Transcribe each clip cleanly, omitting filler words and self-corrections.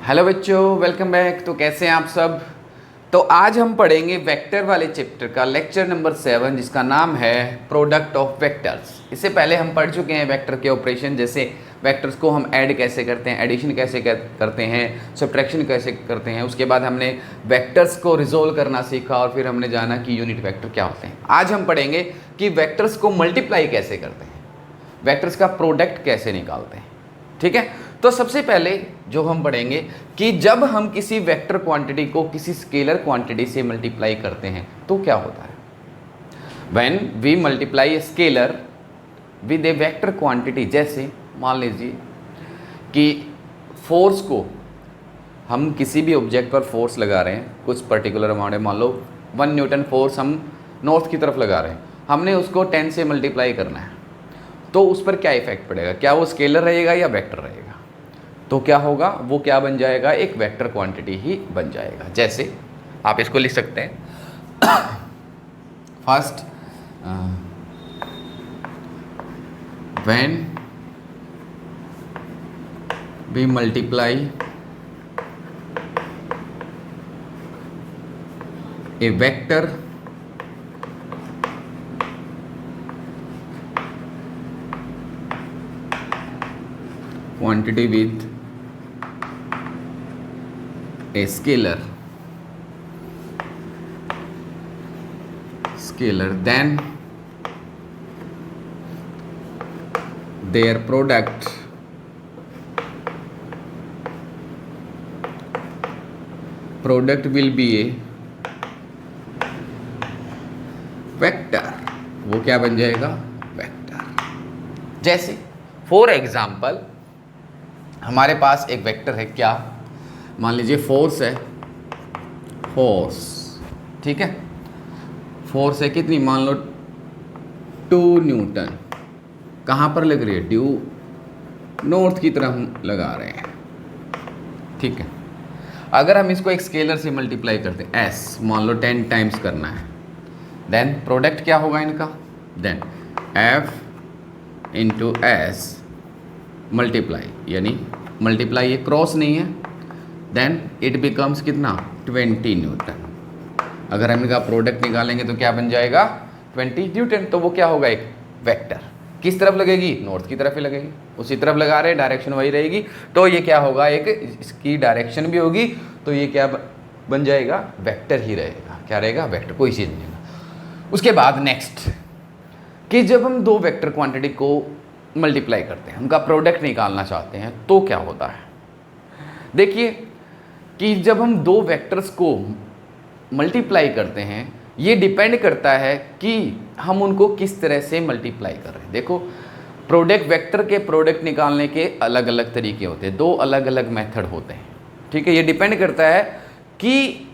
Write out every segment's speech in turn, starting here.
Hello बच्चों, welcome back. तो कैसे हैं आप सब। तो आज हम पढ़ेंगे वेक्टर वाले चैप्टर का लेक्चर नंबर 7 जिसका नाम है प्रोडक्ट ऑफ वेक्टर्स। इससे पहले हम पढ़ चुके हैं वेक्टर के ऑपरेशन, जैसे वेक्टर्स को हम ऐड कैसे करते हैं, एडिशन कैसे करते हैं, सब्ट्रैक्शन कैसे करते हैं। उसके बाद हमने वेक्टर्स को रिजोल्व करना सीखा और फिर हमने जाना कि यूनिट वेक्टर क्या होते हैं। आज हम पढ़ेंगे कि वेक्टर्स को मल्टीप्लाई कैसे करते हैं, वेक्टर्स का प्रोडक्ट कैसे निकालते हैं। ठीक है, तो सबसे पहले जो हम पढ़ेंगे कि जब हम किसी वेक्टर क्वांटिटी को किसी स्केलर क्वांटिटी से मल्टीप्लाई करते हैं तो क्या होता है। When we multiply a scalar with a vector quantity, जैसे मान लीजिए कि फोर्स को हम किसी भी ऑब्जेक्ट पर फोर्स लगा रहे हैं, कुछ पर्टिकुलर अमाउंट है, मान लो 1 न्यूटन फोर्स हम नॉर्थ की तरफ लगा रहे हैं, हमने उसको 10 से मल्टीप्लाई करना है, तो उस पर क्या इफेक्ट पड़ेगा, क्या वो स्केलर रहेगा या वेक्टर रहेगा। तो क्या होगा, वो क्या बन जाएगा, एक वेक्टर क्वांटिटी ही बन जाएगा। जैसे आप इसको लिख सकते हैं first, when we multiply a vector quantity with a scalar then their product will be a vector। वो क्या बन जाएगा, वेक्टर। जैसे फॉर एग्जाम्पल हमारे पास एक वेक्टर है, क्या, मान लीजिए फोर्स है, फोर्स, ठीक है, फोर्स है कितनी, मान लो 2 न्यूटन, कहाँ पर लग रही है, ड्यू नॉर्थ की तरफ लगा रहे हैं। ठीक है, अगर हम इसको एक स्केलर से मल्टीप्लाई करते हैं, एस, मान लो 10 टाइम्स करना है, देन प्रोडक्ट क्या होगा इनका, then F into S multiply, यानी मल्टीप्लाई ये क्रॉस नहीं है, देन इट बिकम्स कितना, 20 न्यूटन। अगर हम इनका प्रोडक्ट निकालेंगे तो क्या बन जाएगा, 20 न्यूटन। तो वो क्या होगा, एक वेक्टर। किस तरफ लगेगी, नॉर्थ की तरफ ही लगेगी, उसी तरफ लगा रहे, डायरेक्शन वही रहेगी, तो ये क्या होगा, एक इसकी डायरेक्शन भी होगी, तो ये क्या बन जाएगा, वेक्टर ही रहेगा। क्या रहेगा, वेक्टर, कोई चीज़ नहीं रहेगा। उसके बाद नेक्स्ट कि जब हम दो वेक्टर क्वांटिटी को मल्टीप्लाई करते हैं, उनका प्रोडक्ट निकालना चाहते हैं, तो क्या होता है। देखिए कि जब हम दो वेक्टर्स को मल्टीप्लाई करते हैं, ये डिपेंड करता है कि हम उनको किस तरह से मल्टीप्लाई कर रहे हैं। देखो, प्रोडक्ट, वेक्टर के प्रोडक्ट निकालने के अलग अलग तरीके होते हैं, 2 अलग अलग मेथड होते हैं। ठीक है, ये डिपेंड करता है कि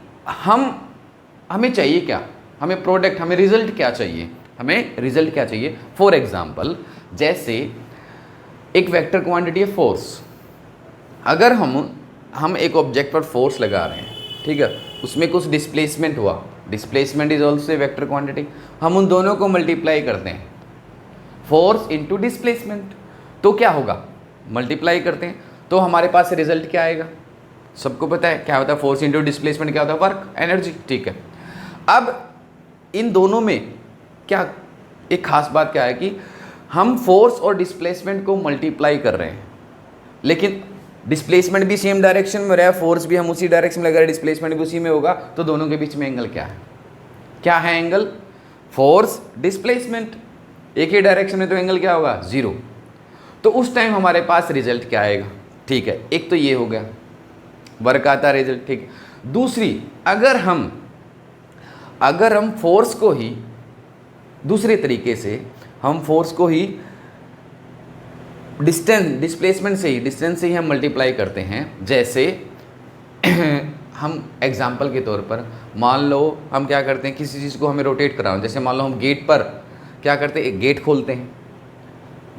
हमें चाहिए क्या, हमें प्रोडक्ट, हमें रिजल्ट क्या चाहिए, हमें रिजल्ट क्या चाहिए। फॉर एग्जाम्पल, जैसे एक वेक्टर क्वांटिटी है फोर्स, अगर हम एक ऑब्जेक्ट पर फोर्स लगा रहे हैं, ठीक है, उसमें कुछ डिस्प्लेसमेंट हुआ, displacement is also a vector quantity, हम उन दोनों को मल्टीप्लाई करते हैं, फोर्स इंटू डिस्प्लेसमेंट, तो क्या होगा, मल्टीप्लाई करते हैं, तो हमारे पास रिजल्ट क्या आएगा, सबको पता है क्या होता है, फोर्स इंटू डिस्प्लेसमेंट क्या होता है, वर्क, एनर्जी। ठीक है, अब इन दोनों में क्या एक खास बात क्या है कि हम फोर्स और डिस्प्लेसमेंट को मल्टीप्लाई कर रहे हैं, लेकिन डिस्प्लेसमेंट भी सेम डायरेक्शन में रहा है, फोर्स भी हम उसी डायरेक्शन में लगा रहे हैं, डिस्प्लेसमेंट भी उसी में होगा, तो दोनों के बीच में एंगल क्या है, क्या है एंगल, फोर्स डिस्प्लेसमेंट, एक ही डायरेक्शन में, तो एंगल क्या होगा, 0। तो उस टाइम हमारे पास रिजल्ट क्या आएगा। ठीक है, एक तो ये हो गया, वर्क आता रिजल्ट। ठीक, दूसरी, अगर हम फोर्स को ही दूसरे तरीके से, हम फोर्स को ही डिस्प्लेसमेंट से ही हम मल्टीप्लाई करते हैं। जैसे हम एग्जाम्पल के तौर पर मान लो हम क्या करते हैं, किसी चीज़ को हमें रोटेट कराना, जैसे मान लो हम गेट पर क्या करते हैं, एक गेट खोलते हैं,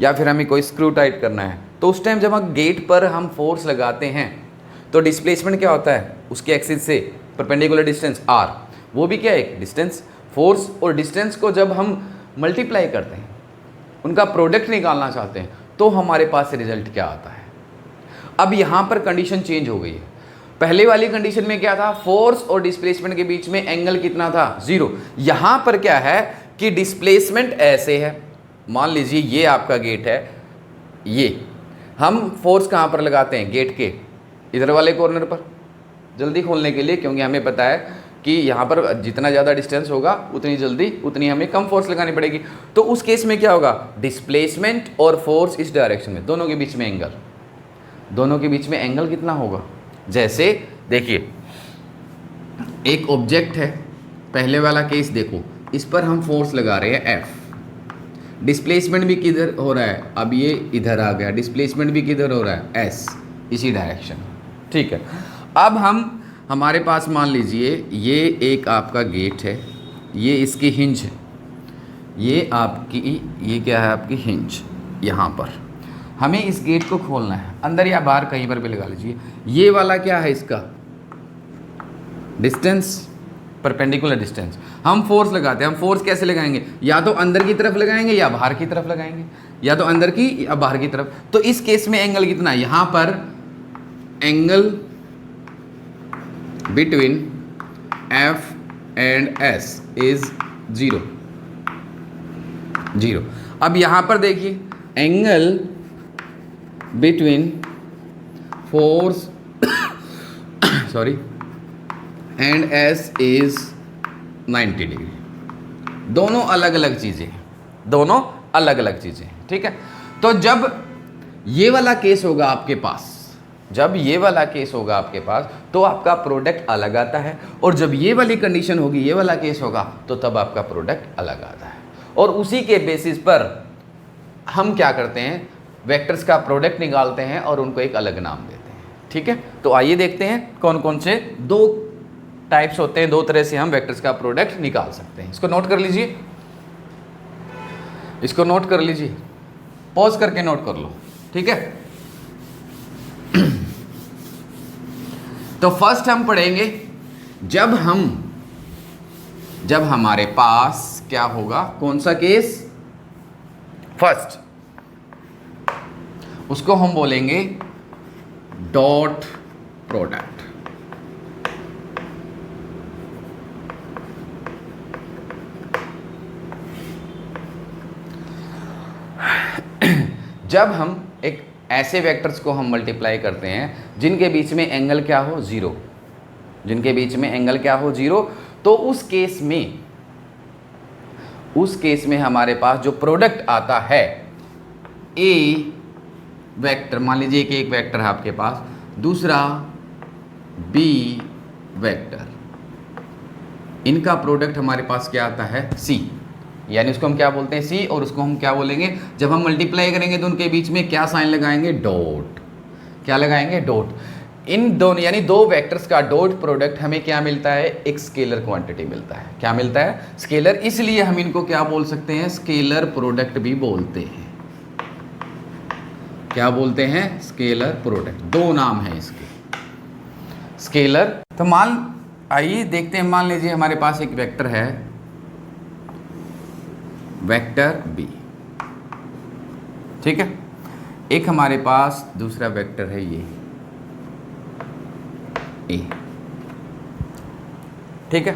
या फिर हमें कोई स्क्रू टाइट करना है, तो उस टाइम जब हम गेट पर हम फोर्स लगाते हैं तो डिस्प्लेसमेंट क्या होता है, उसके एक्सिस से परपेंडिकुलर डिस्टेंस r, वो भी क्या है, एक डिस्टेंस। फोर्स और डिस्टेंस को जब हम मल्टीप्लाई करते हैं, उनका प्रोडक्ट निकालना चाहते हैं, तो हमारे पास रिजल्ट क्या आता है। अब यहाँ पर कंडीशन चेंज हो गई है। पहले वाली कंडीशन में क्या था, फोर्स और डिस्प्लेसमेंट के बीच में एंगल कितना था, 0। यहां पर क्या है कि डिस्प्लेसमेंट ऐसे है, मान लीजिए ये आपका गेट है, ये हम फोर्स कहां पर लगाते हैं, गेट के इधर वाले कॉर्नर पर जल्दी खोलने के लिए, क्योंकि हमें पता है कि यहाँ पर जितना ज़्यादा डिस्टेंस होगा उतनी जल्दी उतनी हमें कम फोर्स लगानी पड़ेगी। तो उस केस में क्या होगा, डिस्प्लेसमेंट और फोर्स इस डायरेक्शन में, दोनों के बीच में एंगल, दोनों के बीच में एंगल कितना होगा, जैसे देखिए एक ऑब्जेक्ट है, पहले वाला केस देखो, इस पर हम फोर्स लगा रहे हैं F, डिस्प्लेसमेंट भी किधर हो रहा है, अब ये इधर आ गया, डिस्प्लेसमेंट भी किधर हो रहा है, S, इसी डायरेक्शन, ठीक है। अब हमारे पास मान लीजिए ये एक आपका गेट है, ये इसकी हिंज है, ये क्या है आपकी हिंज, यहाँ पर हमें इस गेट को खोलना है, अंदर या बाहर कहीं पर भी लगा लीजिए। ये वाला क्या है, इसका डिस्टेंस, परपेंडिकुलर डिस्टेंस, हम फोर्स लगाते हैं, हम फोर्स कैसे लगाएंगे, या तो अंदर की तरफ लगाएंगे या बाहर की तरफ लगाएंगे, या तो अंदर की या बाहर की तरफ। तो इस केस में एंगल कितना है, यहाँ पर angle between F and S is 0। अब यहां पर देखिए angle between force sorry and S is 90 degree. दोनों अलग अलग चीजें, दोनों अलग अलग चीजें, ठीक है। तो जब ये वाला केस होगा आपके पास, जब ये वाला केस होगा आपके पास, तो आपका प्रोडक्ट अलग आता है, और जब ये वाली कंडीशन होगी, ये वाला केस होगा, तो तब आपका प्रोडक्ट अलग आता है। और उसी के बेसिस पर हम क्या करते हैं, वेक्टर्स का प्रोडक्ट निकालते हैं और उनको एक अलग नाम देते हैं, ठीक है। तो आइए देखते हैं कौन कौन से दो टाइप्स होते हैं, दो तरह से हम वेक्टर्स का प्रोडक्ट निकाल सकते हैं। इसको नोट कर लीजिए, इसको नोट कर लीजिए, पॉज करके नोट कर लो, ठीक है। तो फर्स्ट हम पढ़ेंगे जब हमारे पास क्या होगा, कौन सा केस, फर्स्ट उसको हम बोलेंगे डॉट प्रोडक्ट। जब हम एक ऐसे वेक्टर्स को हम मल्टीप्लाई करते हैं जिनके बीच में एंगल क्या हो, 0, जिनके बीच में एंगल क्या हो, 0, तो उस केस में हमारे पास जो प्रोडक्ट आता है, ए वेक्टर, मान लीजिए कि एक वेक्टर है आपके पास, दूसरा बी वेक्टर, इनका प्रोडक्ट हमारे पास क्या आता है, सी, यानी उसको हम क्या बोलते हैं, सी, और उसको हम क्या बोलेंगे, जब हम मल्टीप्लाई करेंगे तो उनके बीच में क्या साइन लगाएंगे, डॉट, क्या लगाएंगे, डॉट। इन दोनों यानी दो वेक्टर्स का डॉट प्रोडक्ट हमें क्या मिलता है, एक स्केलर क्वांटिटी मिलता है। क्या मिलता है, स्केलर, इसलिए हम इनको क्या बोल सकते हैं, स्केलर प्रोडक्ट भी बोलते हैं। क्या बोलते हैं, स्केलर प्रोडक्ट, दो नाम है इसके, स्केलर। तो आइए देखते हैं, मान लीजिए हमारे पास एक वेक्टर है, वेक्टर बी, ठीक है। एक हमारे पास दूसरा वेक्टर है ये ए, ठीक है।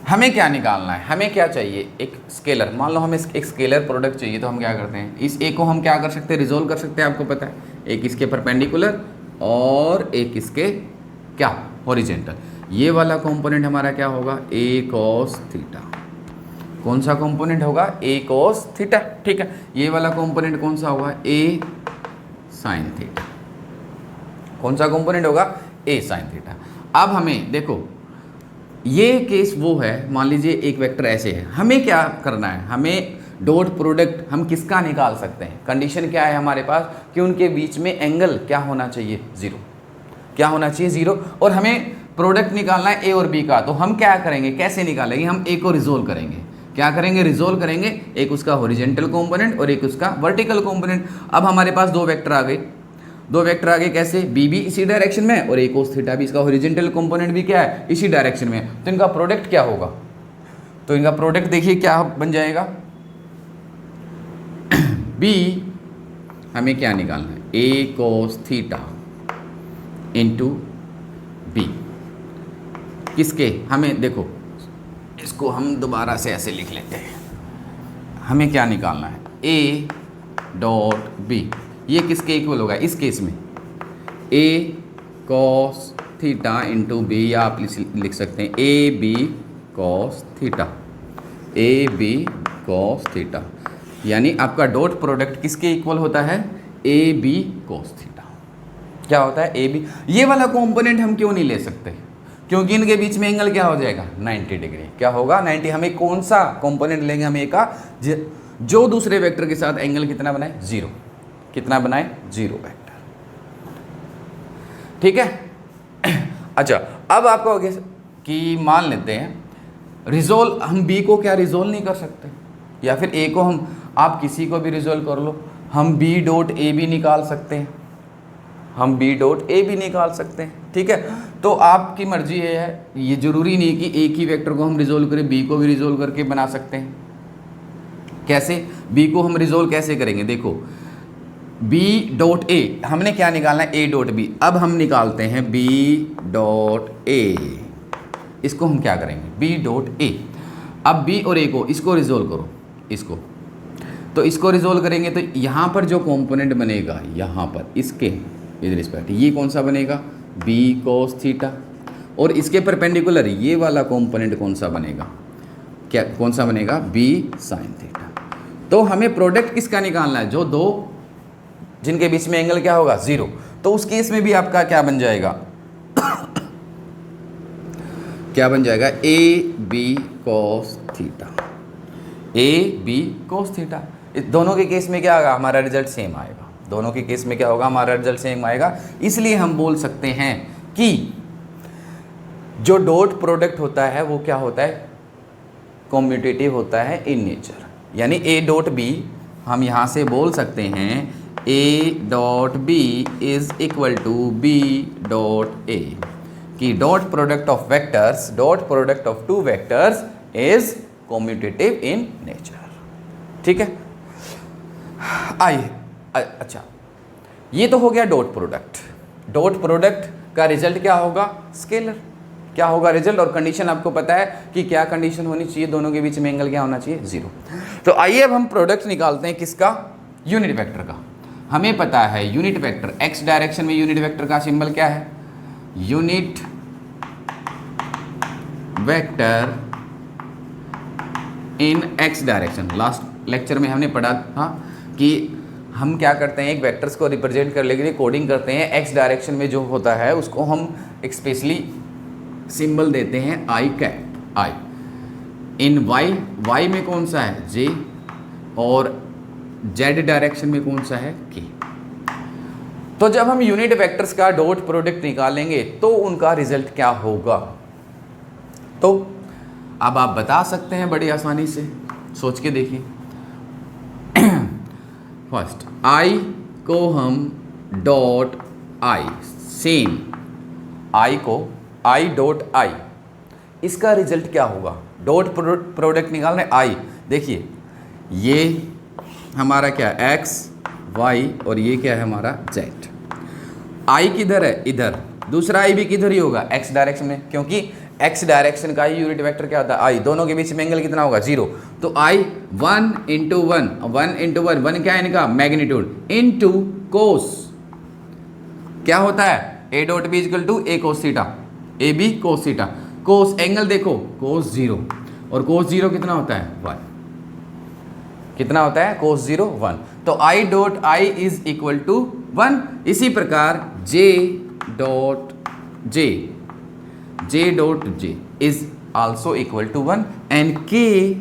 हमें क्या निकालना है, हमें क्या चाहिए, एक स्केलर, मान लो हमें एक स्केलर प्रोडक्ट चाहिए, तो हम क्या करते हैं, इस ए को हम क्या कर सकते हैं, रिजोल्व कर सकते हैं, आपको पता है, एक इसके परपेंडिकुलर और एक इसके क्या, हॉरिजेंटल। ये वाला कंपोनेंट हमारा क्या होगा, ए कॉस थीटा, कौन सा कंपोनेंट होगा, ए कॉस थीटा, ठीक है। ये वाला कंपोनेंट कौन सा होगा, ए साइन थीटा, कौन सा कंपोनेंट होगा, ए साइन थीटा। अब हमें देखो, ये केस वो है, मान लीजिए एक वेक्टर ऐसे है, हमें क्या करना है, हमें डॉट प्रोडक्ट हम किसका निकाल सकते हैं, कंडीशन क्या है हमारे पास कि उनके बीच में एंगल क्या होना चाहिए, 0, क्या होना चाहिए, 0, और हमें प्रोडक्ट निकालना है ए और बी का। तो हम क्या करेंगे, कैसे निकालेंगे, हम ए को रिजोल्व करेंगे, क्या करेंगे, रिजोल्व करेंगे, एक उसका हॉरिजेंटल कंपोनेंट और एक उसका वर्टिकल कंपोनेंट। अब हमारे पास दो वेक्टर आ गए, दो वेक्टर आगे कैसे, बी भी इसी डायरेक्शन में और एक कोस थीटा भी, इसका हॉरिजॉन्टल कंपोनेंट भी क्या है, इसी डायरेक्शन में, तो इनका प्रोडक्ट क्या होगा, तो इनका प्रोडक्ट देखिए क्या बन जाएगा, बी हमें क्या निकालना है, ए कोस थीटा इंटू बी किसके, हमें देखो इसको हम दोबारा से ऐसे लिख लेते हैं, हमें क्या निकालना है, ए डॉट बी, ये किसके इक्वल होगा इस केस में, A cos theta into B, या आप लिख सकते हैं A B cos theta, A B cos theta, यानी आपका डॉट प्रोडक्ट किसके इक्वल होता है, ए बी कॉस थीटा। क्या होता है ए बी, ये वाला कंपोनेंट हम क्यों नहीं ले सकते, क्योंकि इनके बीच में एंगल क्या हो जाएगा 90 डिग्री, क्या होगा 90, हमें कौन सा कंपोनेंट लेंगे, हमें का जो दूसरे वेक्टर के साथ एंगल कितना बनाए, जीरो, कितना बनाए, जीरो वेक्टर, ठीक है। अच्छा अब आपको कि मान लेते हैं रिजोल्व, हम बी को क्या रिजोल्व नहीं कर सकते, या फिर ए को हम, आप किसी को भी रिजोल्व कर लो, हम बी डॉट ए भी निकाल सकते हैं, हम बी डॉट ए भी निकाल सकते हैं, ठीक है। तो आपकी मर्जी है, ये जरूरी नहीं कि एक ही वेक्टर को हम रिजोल्व करें, बी को भी रिजोल्व करके बना सकते हैं। कैसे, बी को हम रिजोल्व कैसे करेंगे, देखो बी डॉट ए, हमने क्या निकालना है, ए डॉट बी, अब हम निकालते हैं बी डॉट ए, इसको हम क्या करेंगे, बी डॉट ए, अब बी और ए को, इसको रिजोल्व करो, इसको, तो इसको रिजोल्व करेंगे तो यहाँ पर जो कंपोनेंट बनेगा, यहाँ पर इसके विद रिस्पेक्ट, ये कौन सा बनेगा, बी कोस थीटा, और इसके परपेंडिकुलर ये वाला कंपोनेंट कौन सा बनेगा, क्या कौन सा बनेगा, बी साइन थीटा। तो हमें प्रोडक्ट किसका निकालना है, जो दो जिनके बीच में एंगल क्या होगा, जीरो, तो उस केस में भी आपका क्या बन जाएगा क्या बन जाएगा, A B cos theta, A B cos theta. दोनों के केस में क्या होगा, हमारा रिजल्ट सेम आएगा, दोनों के केस में क्या होगा, हमारा रिजल्ट सेम आएगा। इसलिए हम बोल सकते हैं कि जो डॉट प्रोडक्ट होता है वो क्या होता है, कॉम्यूटेटिव होता है इन नेचर, यानी ए डॉट बी हम यहाँ से बोल सकते हैं A dot B is equal to B dot A, कि dot product of vectors, dot product of two vectors is commutative in nature, ठीक है। आइए, अच्छा ये तो हो गया डॉट प्रोडक्ट, डॉट प्रोडक्ट का रिजल्ट क्या होगा, स्केलर, क्या होगा रिजल्ट, और कंडीशन आपको पता है कि क्या कंडीशन होनी चाहिए, दोनों के बीच में एंगल क्या होना चाहिए, जीरो। तो आइए अब हम प्रोडक्ट निकालते हैं किसका, यूनिट वेक्टर का। हमें पता है यूनिट वेक्टर, एक्स डायरेक्शन में यूनिट वेक्टर का सिंबल क्या है, यूनिट वेक्टर इन एक्स डायरेक्शन। लास्ट लेक्चर में हमने पढ़ा था कि हम क्या करते हैं, एक वेक्टर्स को रिप्रेजेंट करने के लिए कोडिंग करते हैं, एक्स डायरेक्शन में जो होता है उसको हम एक स्पेशली सिंबल देते हैं आई कैप, आई। इन वाई, वाई में कौन सा है, जे, और जेड डायरेक्शन में कौन सा है, के। तो जब हम यूनिट वेक्टर्स का डॉट प्रोडक्ट निकालेंगे तो उनका रिजल्ट क्या होगा, तो अब आप बता सकते हैं बड़ी आसानी से, सोच के देखिए। फर्स्ट आई को हम डॉट आई, सेम आई को आई डॉट आई, इसका रिजल्ट क्या होगा, डॉट प्रोडक्ट निकालना है आई, देखिए ये हमारा क्या एक्स वाई और ये क्या है हमारा जेड। आई किधर है, इधर, दूसरा आई भी किधर ही होगा, एक्स डायरेक्शन में, क्योंकि एक्स डायरेक्शन का ही यूनिट वेक्टर क्या होता है, आई। दोनों के बीच में एंगल कितना होगा, जीरो। तो आई 1 इंटू 1, 1 इंटू 1, 1 क्या है इनका मैग्नीट्यूड, इंटू कोस, क्या होता है, A dot B equal to A cos theta, A B cos theta. Cos angle देखो, कोस 0, और कोस 0 कितना होता है, 1, कितना होता है, कोस 0 1। तो I dot I is equal to 1। इसी प्रकार J dot J, J dot J is also equal to 1, and K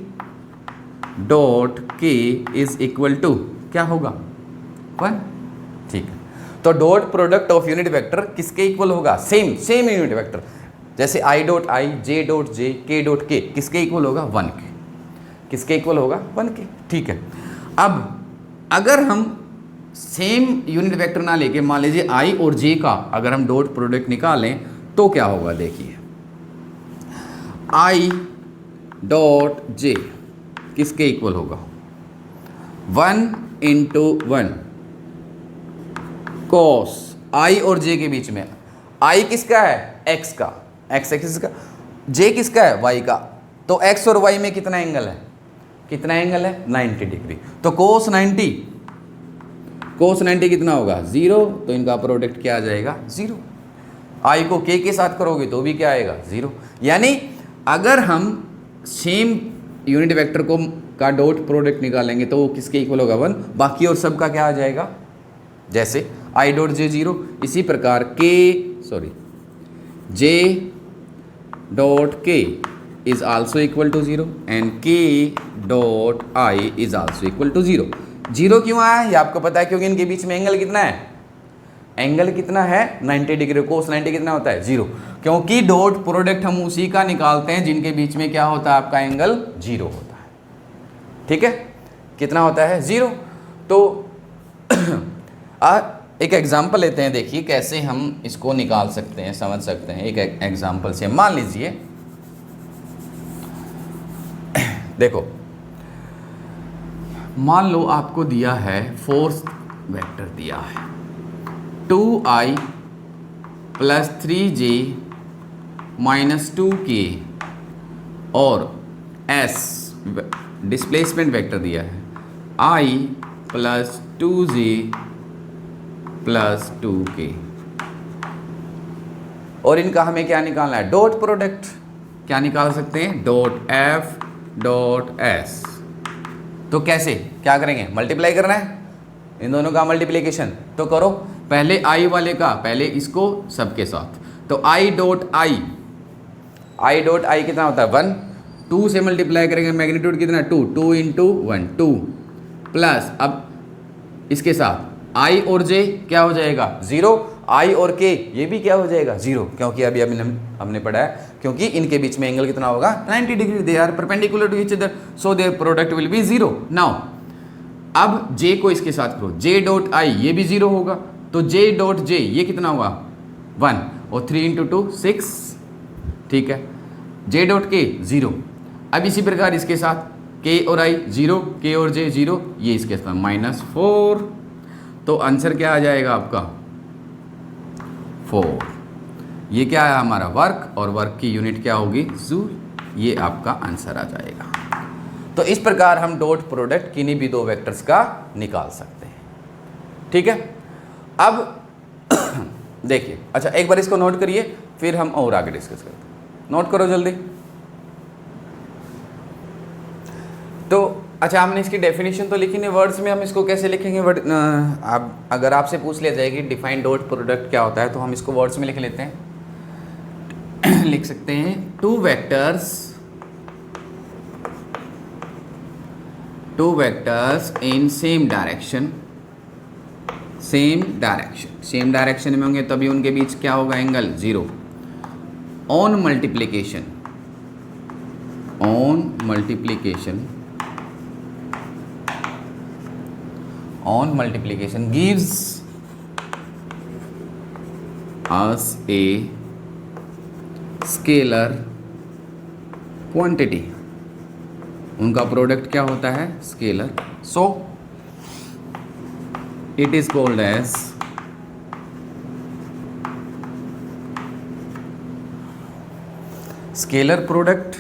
dot K is equal to क्या होगा, 1, ठीक है। तो dot product of unit vector किसके इक्वल होगा, सेम सेम यूनिट वेक्टर, जैसे I dot I, J dot जे, के dot के, किसके इक्वल होगा, 1 के, किसके इक्वल होगा, 1 के, ठीक है। अब अगर हम सेम यूनिट वेक्टर ना लेके मान लीजिए आई और जे का अगर हम डॉट प्रोडक्ट निकालें तो क्या होगा, देखिए आई डॉट जे किसके इक्वल होगा, 1 इंटू 1 कॉस, आई और जे के बीच में आई किसका है, एक्स का, एक्स एक्सिस का, जे किसका है, वाई का। तो एक्स और वाई में कितना एंगल है, कितना एंगल है, 90 डिग्री। तो कोस 90, कोस 90 कितना होगा, 0। तो इनका प्रोडक्ट क्या आ जाएगा, 0। आई को के साथ करोगे तो भी क्या आएगा, 0। यानी अगर हम सेम यूनिट वेक्टर को का डॉट प्रोडक्ट निकालेंगे तो वो किसके इक्वल होगा, 1। बाकी और सब का क्या आ जाएगा, जैसे आई डॉट जे 0, इसी प्रकार J dot K is also equal to 0 and K dot I is also equal to 0। 0 क्यों आया ये आपको पता है, क्योंकि इनके बीच में एंगल कितना है, एंगल कितना है, 90 डिग्री। कोस 90 कितना होता है, 0। क्योंकि डॉट प्रोडक्ट हम उसी का निकालते हैं जिनके बीच में क्या होता है, आपका एंगल 0 होता है। ठीक है, कितना होता है, 0। तो एक एग्जाम्पल लेते हैं, देखिए कैसे हम इसको निकाल सकते हैं, समझ सकते हैं। एक एग्जाम्पल से मान लीजिए, देखो मान लो आपको दिया है फोर्स वेक्टर दिया है 2i + 3j - 2k और s डिस्प्लेसमेंट वेक्टर दिया है i + 2j + 2k और इनका हमें क्या निकालना है, डॉट प्रोडक्ट। क्या निकाल सकते हैं, डॉट f डॉट s। तो कैसे, क्या करेंगे, मल्टीप्लाई करना है इन दोनों का, मल्टीप्लिकेशन तो करो। पहले i वाले का, पहले इसको सबके साथ, तो i डॉट आई कितना होता है, 1। 2 से मल्टीप्लाई करेंगे, मैग्नीट्यूड कितना, 2, 2 × 1 2 प्लस, अब इसके साथ i और j क्या हो जाएगा, 0। i और k ये भी क्या हो जाएगा, 0, क्योंकि अभी हमने पढ़ा है, क्योंकि इनके बीच में एंगल कितना होगा, 90 degree. They are perpendicular to each other, so their product will be 0। Now अब j को इसके साथ करो, j डॉट i ये भी 0 होगा, तो j डॉट j ये कितना हुआ, 1 और 3 × 2 6, ठीक है। j dot k 0। अब इसी प्रकार इसके साथ k और i 0, k और j 0, ये इसके साथ -4। तो आंसर क्या आ जाएगा आपका, 4। ये क्या है हमारा वर्क, और वर्क की यूनिट क्या होगी, जूल। ये आपका आंसर आ जाएगा। तो इस प्रकार हम डॉट प्रोडक्ट किन्हीं भी दो वेक्टर्स का निकाल सकते हैं। ठीक है, अब देखिए, अच्छा एक बार इसको नोट करिए, फिर हम और आगे डिस्कस करते हैं। नोट करो जल्दी। तो अच्छा, हमने इसकी डेफिनेशन तो लिखी नहीं, वर्ड्स में हम इसको कैसे लिखेंगे। आप अगर आपसे पूछ लिया जाएगी डिफाइन डॉट प्रोडक्ट क्या होता है, तो हम इसको वर्ड्स में लिख लेते हैं। लिख सकते हैं two vectors in same direction में होंगे तभी उनके बीच क्या होगा, angle 0। On multiplication gives us a scalar quantity। उनका प्रोडक्ट क्या होता है, scalar. So it is called as scalar product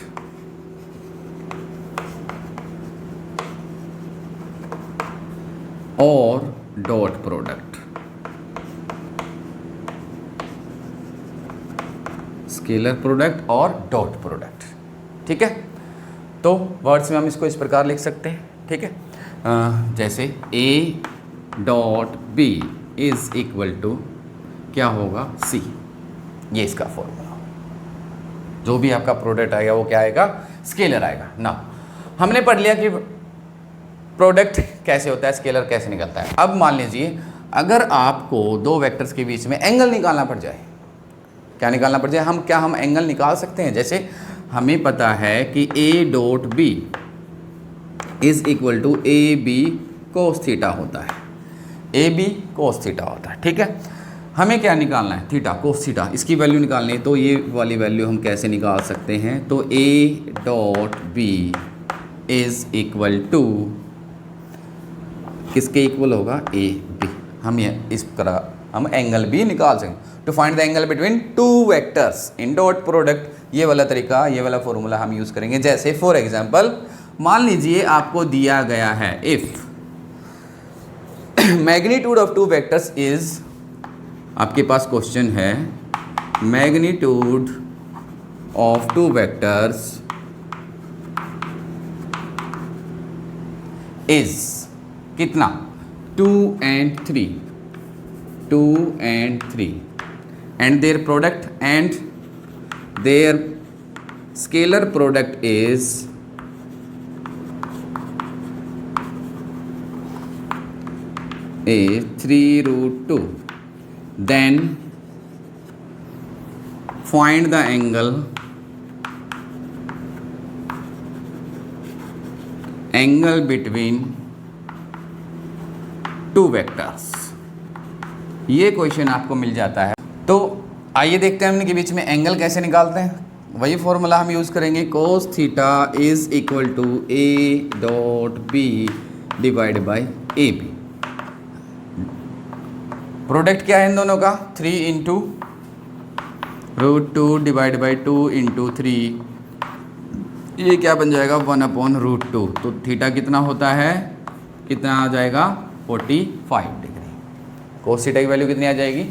और डॉट प्रोडक्ट। स्केलर प्रोडक्ट और डॉट प्रोडक्ट, ठीक है। तो वर्ड्स में हम इसको इस प्रकार लिख सकते हैं, ठीक है। जैसे A dot B is equal to क्या होगा, C। ये इसका फॉर्मूला, जो भी आपका प्रोडक्ट आएगा वो क्या आएगा, स्केलर आएगा ना। हमने पढ़ लिया कि प्रोडक्ट कैसे होता है, स्केलर कैसे निकलता है। अब मान लीजिए अगर आपको दो वेक्टर्स के बीच में एंगल निकालना पड़ जाए, क्या निकालना पड़ जाए, हम एंगल निकाल सकते हैं। जैसे हमें पता है कि A dot B is equal to AB cos theta होता है, AB कोस थीटा होता है, ठीक है। हमें क्या निकालना है, थीटा कोस थीटा, इसकी वैल्यू निकालनी है। तो ये वाली वैल्यू हम कैसे निकाल सकते हैं, तो A dot B is equal to किसके इक्वल होगा, AB। हम ये इस हम एंगल भी निकाल सकते। To find the angle between two vectors in dot product, ये वाला तरीका, ये वाला फॉर्मूला हम यूज़ करेंगे। जैसे फॉर एग्जांपल मान लीजिए आपको दिया गया है if magnitude of two vectors is, आपके पास क्वेश्चन है magnitude of two vectors is कितना, 2 and 3, 2 and 3 and their product and their scalar product is a 3√2, then find the angle between two vectors. ये क्वेश्चन आपको मिल जाता है। तो आइए देखते हैं हमने के बीच में एंगल कैसे निकालते हैं। वही फॉर्मूला हम यूज़ करेंगे, cos theta is equal to a dot B divide by A B. Product क्या है इन दोनों का, 3 इंटू √2 डिवाइड बाई 2 इंटू 3, ये क्या बन जाएगा 1/√2। तो थीटा कितना होता है, कितना आ जाएगा 45 डिग्री। कोस थीटा की वैल्यू कितनी आ जाएगी,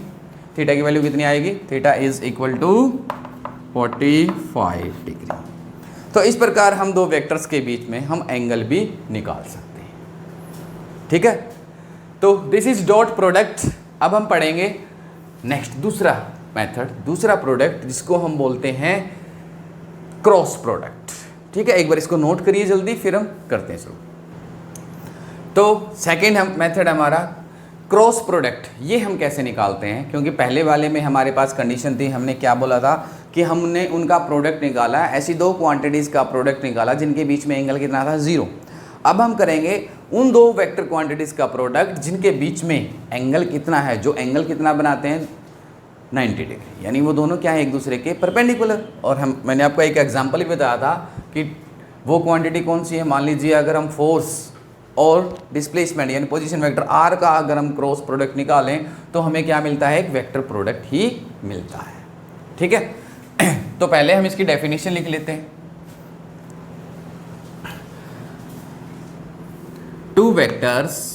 थीटा की वैल्यू कितनी आएगी, theta is equal to 45 degree. तो इस प्रकार हम दो वेक्टर्स के बीच में हम एंगल भी निकाल सकते हैं। ठीक है, तो दिस इज डॉट प्रोडक्ट। अब हम पढ़ेंगे नेक्स्ट दूसरा मेथड, दूसरा प्रोडक्ट जिसको हम बोलते हैं क्रॉस प्रोडक्ट। ठीक है, एक बार इसको नोट करिए जल्दी, फिर हम करते हैं शुरू। तो सेकेंड मेथड हमारा क्रॉस प्रोडक्ट। ये हम कैसे निकालते हैं, क्योंकि पहले वाले में हमारे पास कंडीशन थी, हमने क्या बोला था कि हमने उनका प्रोडक्ट निकाला, ऐसी दो क्वांटिटीज़ का प्रोडक्ट निकाला जिनके बीच में एंगल कितना था, 0। अब हम करेंगे उन दो वेक्टर क्वांटिटीज़ का प्रोडक्ट जिनके बीच में एंगल कितना है, जो एंगल कितना बनाते हैं 90 डिग्री, यानी वो दोनों क्या है एक दूसरे के परपेंडिकुलर। और मैंने आपको एक एग्जाम्पल भी बताया था कि वो क्वांटिटी कौन सी है। मान लीजिए अगर हम फोर्स और डिस्प्लेसमेंट यानी पोजीशन वेक्टर आर का अगर हम क्रॉस प्रोडक्ट निकालें तो हमें क्या मिलता है, एक वेक्टर प्रोडक्ट ही मिलता है। ठीक है, तो पहले हम इसकी डेफिनेशन लिख लेते हैं। Two vectors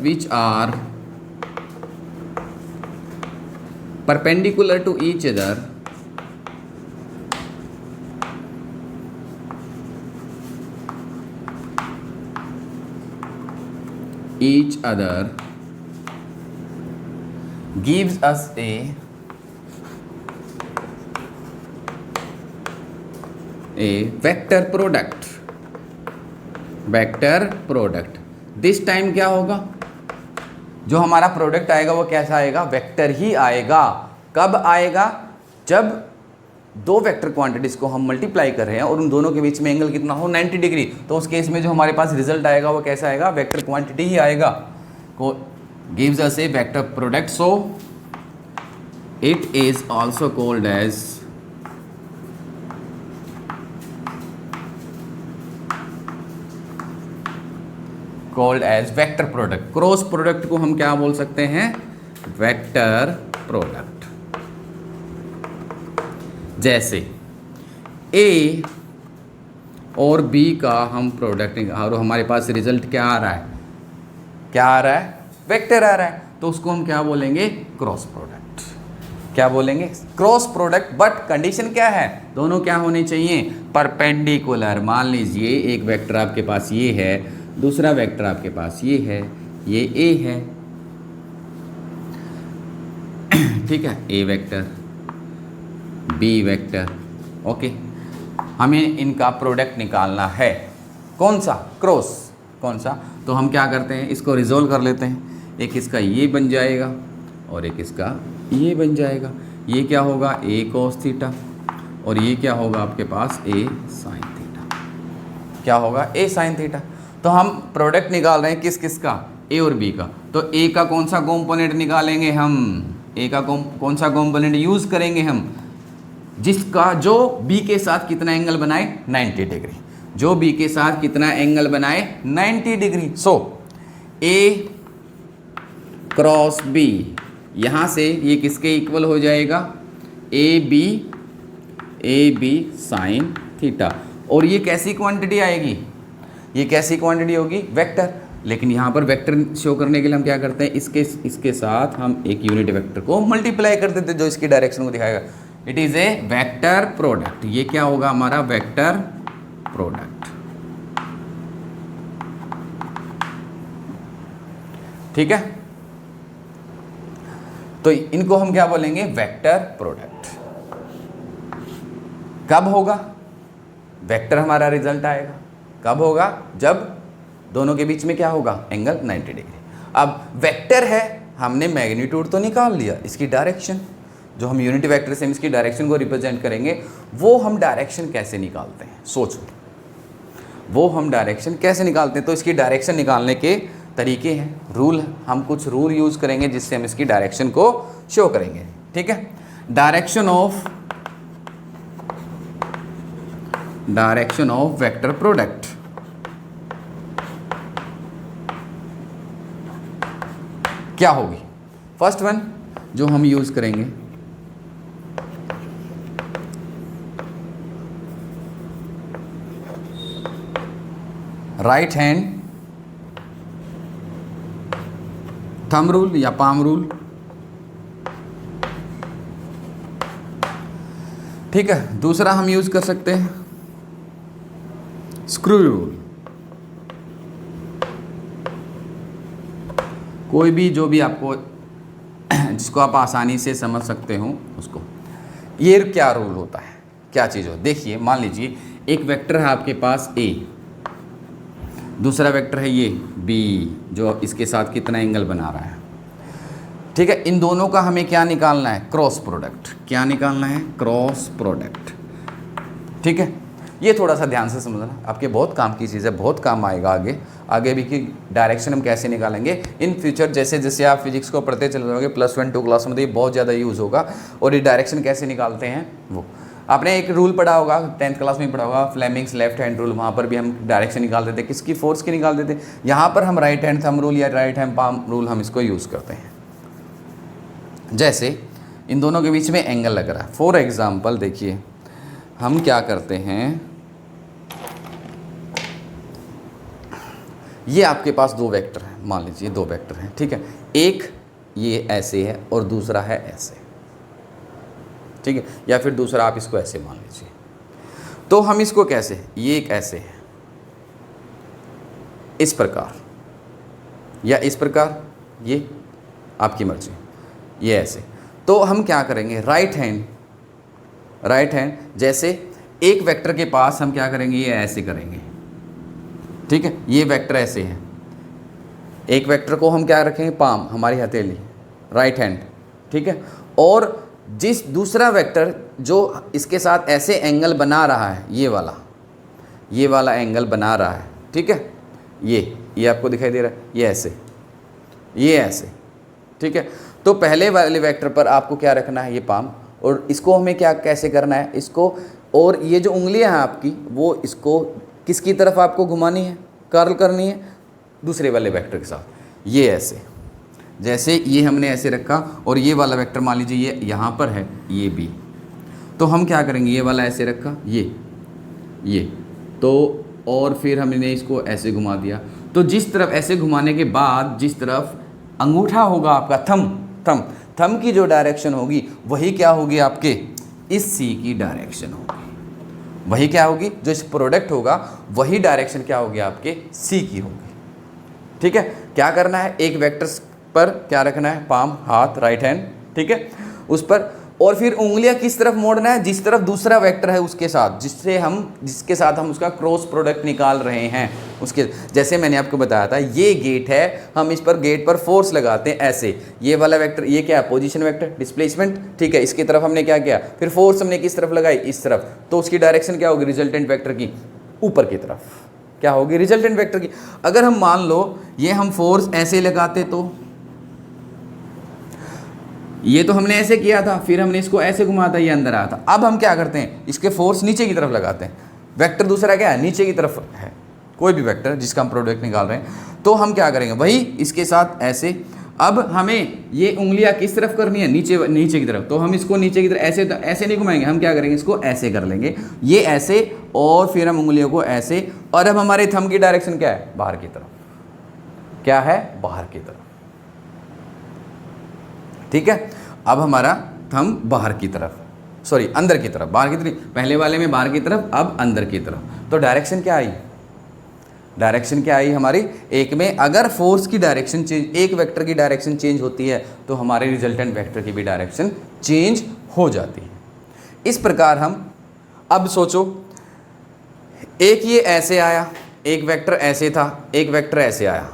which are perpendicular to each other gives us a vector product। This time क्या होगा, जो हमारा प्रोडक्ट आएगा वो कैसा आएगा, वेक्टर ही आएगा। कब आएगा, जब दो वेक्टर क्वांटिटीज को हम मल्टीप्लाई कर रहे हैं और उन दोनों के बीच में एंगल कितना हो 90 डिग्री। तो उस केस में जो हमारे पास रिजल्ट आएगा वो कैसा आएगा, वेक्टर क्वांटिटी ही आएगा। को gives us a vector product, so it is also called as vector product. Cross product को हम क्या बोल सकते हैं, वेक्टर प्रोडक्ट। जैसे ए और बी का हम प्रोडक्ट और हमारे पास रिजल्ट क्या आ रहा है, वेक्टर आ रहा है, तो उसको हम क्या बोलेंगे, क्रॉस प्रोडक्ट। क्या बोलेंगे, क्रॉस प्रोडक्ट। बट कंडीशन क्या है, दोनों क्या होने चाहिए, परपेंडिकुलर। मान लीजिए एक वेक्टर आपके पास ये है, दूसरा वेक्टर आपके पास ये है, ये ए है। ठीक है, ए वेक्टर, बी वेक्टर, ओके। हमें इनका प्रोडक्ट निकालना है, कौन सा, क्रॉस। कौन सा, तो हम क्या करते हैं, इसको रिजोल्व कर लेते हैं। एक इसका ये बन जाएगा और एक इसका ये बन जाएगा। ये क्या होगा, ए कॉस थीटा, और ये क्या होगा आपके पास, ए साइन थीटा। क्या होगा, ए साइन थीटा। तो हम प्रोडक्ट निकाल रहे हैं किस किस का, ए और बी का। तो ए का कौन सा कंपोनेंट निकालेंगे हम, ए का कौन सा कंपोनेंट यूज़ करेंगे हम, जिसका जो बी के साथ कितना एंगल बनाए 90 डिग्री। जो बी के साथ कितना एंगल बनाए 90 डिग्री। सो ए क्रॉस बी, यहाँ से ये किसके इक्वल हो जाएगा, ए बी साइन थीटा। और ये कैसी क्वांटिटी आएगी, ये कैसी क्वांटिटी होगी, वेक्टर। लेकिन यहाँ पर वेक्टर शो करने के लिए हम क्या करते हैं, इसके साथ हम एक यूनिट वेक्टर को मल्टीप्लाई कर देते हैं जो इसकी डायरेक्शन को दिखाएगा। It is a vector product. ये क्या होगा हमारा वेक्टर प्रोडक्ट, ठीक है। तो इनको हम क्या बोलेंगे, वेक्टर प्रोडक्ट। कब होगा, वेक्टर हमारा रिजल्ट आएगा कब होगा, जब दोनों के बीच में क्या होगा, एंगल 90 डिग्री। अब वेक्टर है, हमने मैग्नीट्यूड तो निकाल लिया, इसकी डायरेक्शन, जो हम यूनिट वेक्टर से हम इसकी डायरेक्शन को रिप्रेजेंट करेंगे, वो हम डायरेक्शन कैसे निकालते हैं, सोचो वो हम डायरेक्शन कैसे निकालते हैं। तो इसकी डायरेक्शन निकालने के तरीके हैं, रूल, हम कुछ रूल यूज करेंगे जिससे हम इसकी डायरेक्शन को शो करेंगे, ठीक है। डायरेक्शन ऑफ वेक्टर प्रोडक्ट, क्या होगी, फर्स्ट वन जो हम यूज करेंगे, राइट हैंड थंब रूल या पाम रूल, ठीक है। दूसरा हम यूज कर सकते हैं स्क्रू रूल, कोई भी जो भी आपको जिसको आप आसानी से समझ सकते हो उसको। ये क्या रूल होता है, क्या चीज़ हो, देखिए मान लीजिए एक वेक्टर है आपके पास ए, दूसरा वेक्टर है ये बी जो इसके साथ कितना एंगल बना रहा है, ठीक है। इन दोनों का हमें क्या निकालना है, क्रॉस प्रोडक्ट। क्या निकालना है, क्रॉस प्रोडक्ट, ठीक है। ये थोड़ा सा ध्यान से समझना, आपके बहुत काम की चीज़ है, बहुत काम आएगा आगे भी कि डायरेक्शन हम कैसे निकालेंगे इन फ्यूचर। जैसे जैसे आप फिजिक्स को पढ़ते चले जाओगे, +1 2 क्लास में तो ये बहुत ज़्यादा यूज़ होगा। और ये डायरेक्शन कैसे निकालते हैं, वो आपने एक रूल पढ़ा होगा, 10th क्लास में पढ़ा होगा, फ्लेमिंग्स लेफ्ट हैंड रूल। वहाँ पर भी हम डायरेक्शन निकाल देते, किसकी, फोर्स की निकाल देते। यहाँ पर हम राइट हैंड थंब रूल या राइट हैंड पाम रूल हम इसको यूज़ करते हैं। जैसे इन दोनों के बीच में एंगल लग रहा है, फॉर एग्जाम्पल देखिए हम क्या करते हैं, ये आपके पास दो वेक्टर हैं, मान लीजिए दो वेक्टर हैं, ठीक है। एक ये ऐसे है और दूसरा है ऐसे, ठीक है। या फिर दूसरा आप इसको ऐसे मान लीजिए। तो हम इसको कैसे, ये एक ऐसे है इस प्रकार या इस प्रकार, ये आपकी मर्जी, ये ऐसे। तो हम क्या करेंगे, राइट हैंड जैसे एक वेक्टर के पास हम क्या करेंगे, ये ऐसे करेंगे, ठीक है। ये वेक्टर ऐसे है, एक वेक्टर को हम क्या रखेंगे, पाम, हमारी हथेली, राइट हैंड, ठीक है। और जिस दूसरा वेक्टर जो इसके साथ ऐसे एंगल बना रहा है, ये वाला एंगल बना रहा है, ठीक है। ये आपको दिखाई दे रहा है, ये ऐसे, ठीक है। तो पहले वाले वेक्टर पर आपको क्या रखना है, ये पाम, और इसको हमें क्या कैसे करना है, इसको, और ये जो उंगलियां हैं आपकी, वो इसको किसकी तरफ आपको घुमानी है, कर्ल करनी है, दूसरे वाले वेक्टर के साथ, ये ऐसे। जैसे ये हमने ऐसे रखा और ये वाला वेक्टर मान लीजिए ये यहाँ पर है, ये बी, तो हम क्या करेंगे, ये वाला ऐसे रखा, ये तो, और फिर हमने इसको ऐसे घुमा दिया। तो जिस तरफ ऐसे घुमाने के बाद जिस तरफ अंगूठा होगा आपका, थंब की जो डायरेक्शन होगी वही क्या होगी, आपके इस सी की डायरेक्शन होगी। वही क्या होगी, जो इस प्रोडक्ट होगा वही डायरेक्शन क्या होगी, आपके सी की होगी, ठीक है। क्या करना है, एक वेक्टर पर क्या रखना है, पाम, हाथ, राइट हैंड, ठीक है, उस पर, और फिर उंगलियां किस तरफ मोड़ना है, जिस तरफ दूसरा वेक्टर है उसके साथ, जिसके साथ हम उसका क्रॉस प्रोडक्ट निकाल रहे हैं उसके। जैसे मैंने आपको बताया था, ये गेट है, हम इस पर गेट पर फोर्स लगाते हैं ऐसे, ये वाला वेक्टर, ये क्या है, पोजीशन वेक्टर, डिस्प्लेसमेंट, ठीक है। इसकी तरफ हमने क्या किया, फिर फोर्स हमने किस तरफ लगाई, इस तरफ, तो उसकी डायरेक्शन क्या होगी, रिजल्टेंट वेक्टर की ऊपर की तरफ क्या होगी, रिजल्टेंट वेक्टर की। अगर हम मान लो ये हम फोर्स ऐसे लगाते, तो ये तो हमने ऐसे किया था, फिर हमने इसको ऐसे घुमाया था, ये अंदर आया था। अब हम क्या करते हैं, इसके फोर्स नीचे की तरफ लगाते हैं, वेक्टर दूसरा क्या है, नीचे की तरफ है, कोई भी वेक्टर जिसका हम प्रोडक्ट निकाल रहे हैं, तो हम क्या करेंगे, वही इसके साथ ऐसे। अब हमें ये उंगलियां किस तरफ करनी है, नीचे नीचे की तरफ, तो हम इसको नीचे की तरफ ऐसे ऐसे नहीं घुमाएंगे, हम क्या करेंगे, इसको ऐसे कर लेंगे, ये ऐसे, और फिर हम उंगलियों को ऐसे, और अब हमारे थंब की डायरेक्शन क्या है, बाहर की तरफ, क्या है, बाहर की तरफ। ठीक है, अब हमारा थंब बाहर की तरफ, सॉरी अंदर की तरफ, बाहर की तरफ, पहले वाले में बाहर की तरफ, अब अंदर की तरफ। तो डायरेक्शन क्या आई, डायरेक्शन क्या आई हमारी, एक में अगर फोर्स की डायरेक्शन चेंज, एक वेक्टर की डायरेक्शन चेंज होती है तो हमारे रिजल्टेंट वेक्टर की भी डायरेक्शन चेंज हो जाती है। इस प्रकार हम, अब सोचो, एक ये ऐसे आया, एक वेक्टर ऐसे था, एक वेक्टर ऐसे आया,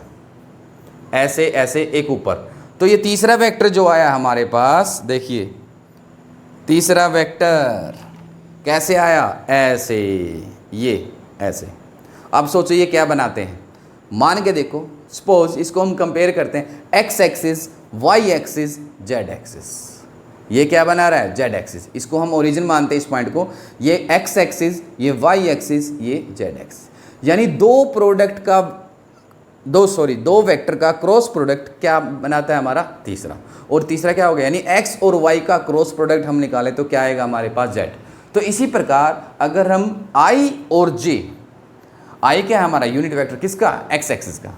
ऐसे ऐसे, एक ऊपर, तो ये तीसरा वेक्टर जो आया हमारे पास, देखिए तीसरा वेक्टर कैसे आया, ऐसे, ये ऐसे। अब सोचो ये क्या बनाते हैं, मान के देखो, सपोज इसको हम कंपेयर करते हैं, X axis, Y axis, Z axis, ये क्या बना रहा है, जेड एक्सिस, इसको हम ओरिजिन मानते हैं इस पॉइंट को, ये एक्स एक्सिस, ये वाई एक्सिस, ये जेड एक्सिस, यानी दो वेक्टर का क्रॉस प्रोडक्ट क्या बनाता है हमारा, तीसरा, और तीसरा क्या हो गया, यानी एक्स और वाई का क्रॉस प्रोडक्ट हम निकालें तो क्या आएगा हमारे पास, जेड। तो इसी प्रकार अगर हम आई और जे, आई क्या है हमारा यूनिट वेक्टर किसका, एक्स एक्सिस का,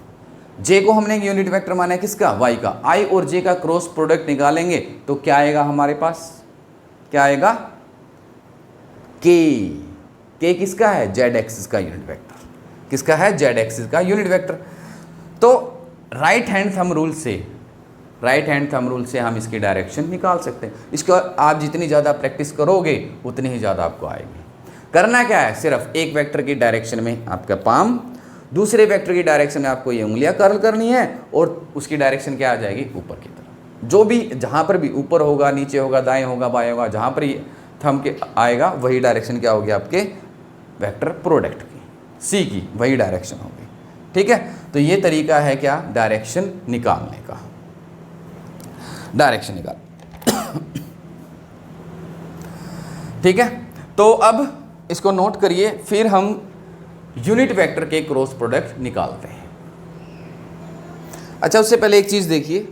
जे को हमने यूनिट वेक्टर माना है किसका, वाई का, आई और जे का क्रॉस प्रोडक्ट निकालेंगे तो क्या आएगा हमारे पास, क्या आएगा, के किसका है, जेड एक्सिस का यूनिट वेक्टर, किसका है, जेड एक्सिस का यूनिट वेक्टर। तो राइट हैंड थंब रूल से हम इसकी डायरेक्शन निकाल सकते हैं। इसको आप जितनी ज़्यादा प्रैक्टिस करोगे उतनी ही ज़्यादा आपको आएगी। करना क्या है, सिर्फ एक वेक्टर की डायरेक्शन में आपका पाम, दूसरे वेक्टर की डायरेक्शन में आपको ये उंगलियां कर्ल करनी है, और उसकी डायरेक्शन क्या आ जाएगी, ऊपर की तरफ। जो भी जहाँ पर भी ऊपर होगा, नीचे होगा, दाएं होगा, बाएं होगा, जहाँ पर ये थंब के आएगा वही डायरेक्शन क्या होगी आपके वेक्टर प्रोडक्ट की, सी की वही डायरेक्शन होगी। ठीक है, तो ये तरीका है क्या, डायरेक्शन निकालने का, डायरेक्शन निकाल। ठीक है, तो अब इसको नोट करिए, फिर हम यूनिट वेक्टर के क्रॉस प्रोडक्ट निकालते हैं। अच्छा, उससे पहले एक चीज़ देखिए,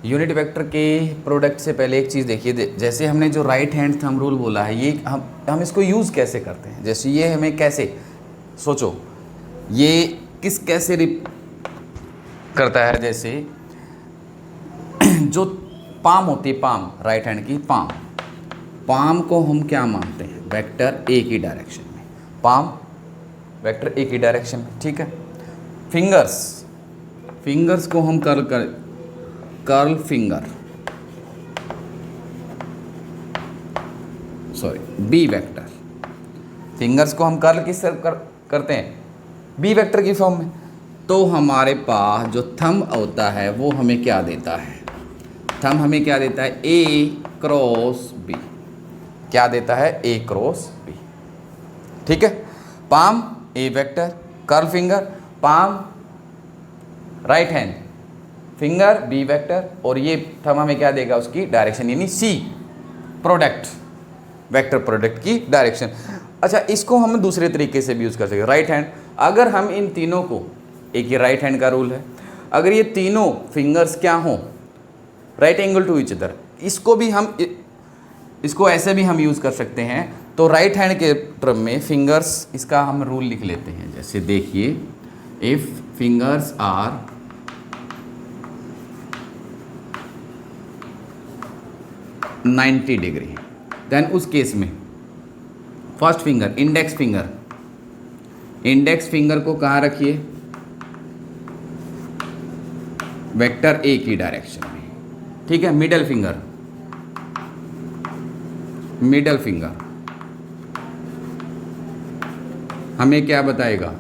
यूनिट वेक्टर के प्रोडक्ट से पहले एक चीज़ देखिए, जैसे हमने जो राइट हैंड थंब रूल बोला है, ये हम इसको यूज़ कैसे करते हैं, जैसे ये हमें कैसे, सोचो ये कैसे करता है, जैसे जो पाम होती है, पाम राइट हैंड की पाम को हम क्या मानते हैं, वेक्टर ए की डायरेक्शन में, पाम वेक्टर ए की डायरेक्शन में। ठीक है, फिंगर्स को हम curl finger, sorry B vector, fingers को हम कर्ल किस तरह करते हैं, बी वेक्टर की फॉर्म में। तो हमारे पास जो थंब होता है वो हमें क्या देता है, थंब हमें क्या देता है, ए क्रॉस बी, क्या देता है, ए क्रॉस बी। ठीक है, palm A vector, curl finger, palm right hand, finger B vector, और ये थंब हमें क्या देगा, उसकी डायरेक्शन, यानी सी प्रोडक्ट, वेक्टर प्रोडक्ट की डायरेक्शन। अच्छा, इसको हम दूसरे तरीके से भी यूज़ कर सकते हैं, राइट हैंड, अगर हम इन तीनों को, एक ये राइट हैंड का रूल है, अगर ये तीनों फिंगर्स क्या हों, right angle to each other, इसको भी हम, इसको ऐसे भी हम यूज़ कर सकते हैं। तो राइट हैंड के टर्म में फिंगर्स, इसका हम रूल लिख लेते हैं, जैसे देखिए, if fingers are ninety degree, then उस केस में फर्स्ट फिंगर, इंडेक्स फिंगर को कहाँ रखिए, वेक्टर ए की डायरेक्शन में। ठीक है, मिडल फिंगर हमें क्या बताएगा,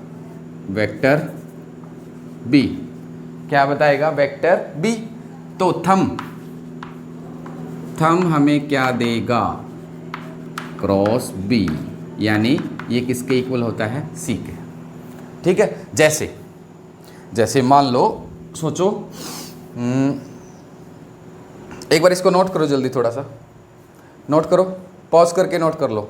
वेक्टर बी, क्या बताएगा, वेक्टर बी। तो थंब हमें क्या देगा, क्रॉस बी, यानी ये किसके इक्वल होता है, सी के। ठीक है, जैसे मान लो, सोचो, एक बार इसको नोट करो जल्दी, थोड़ा सा नोट करो, पॉज करके नोट कर लो।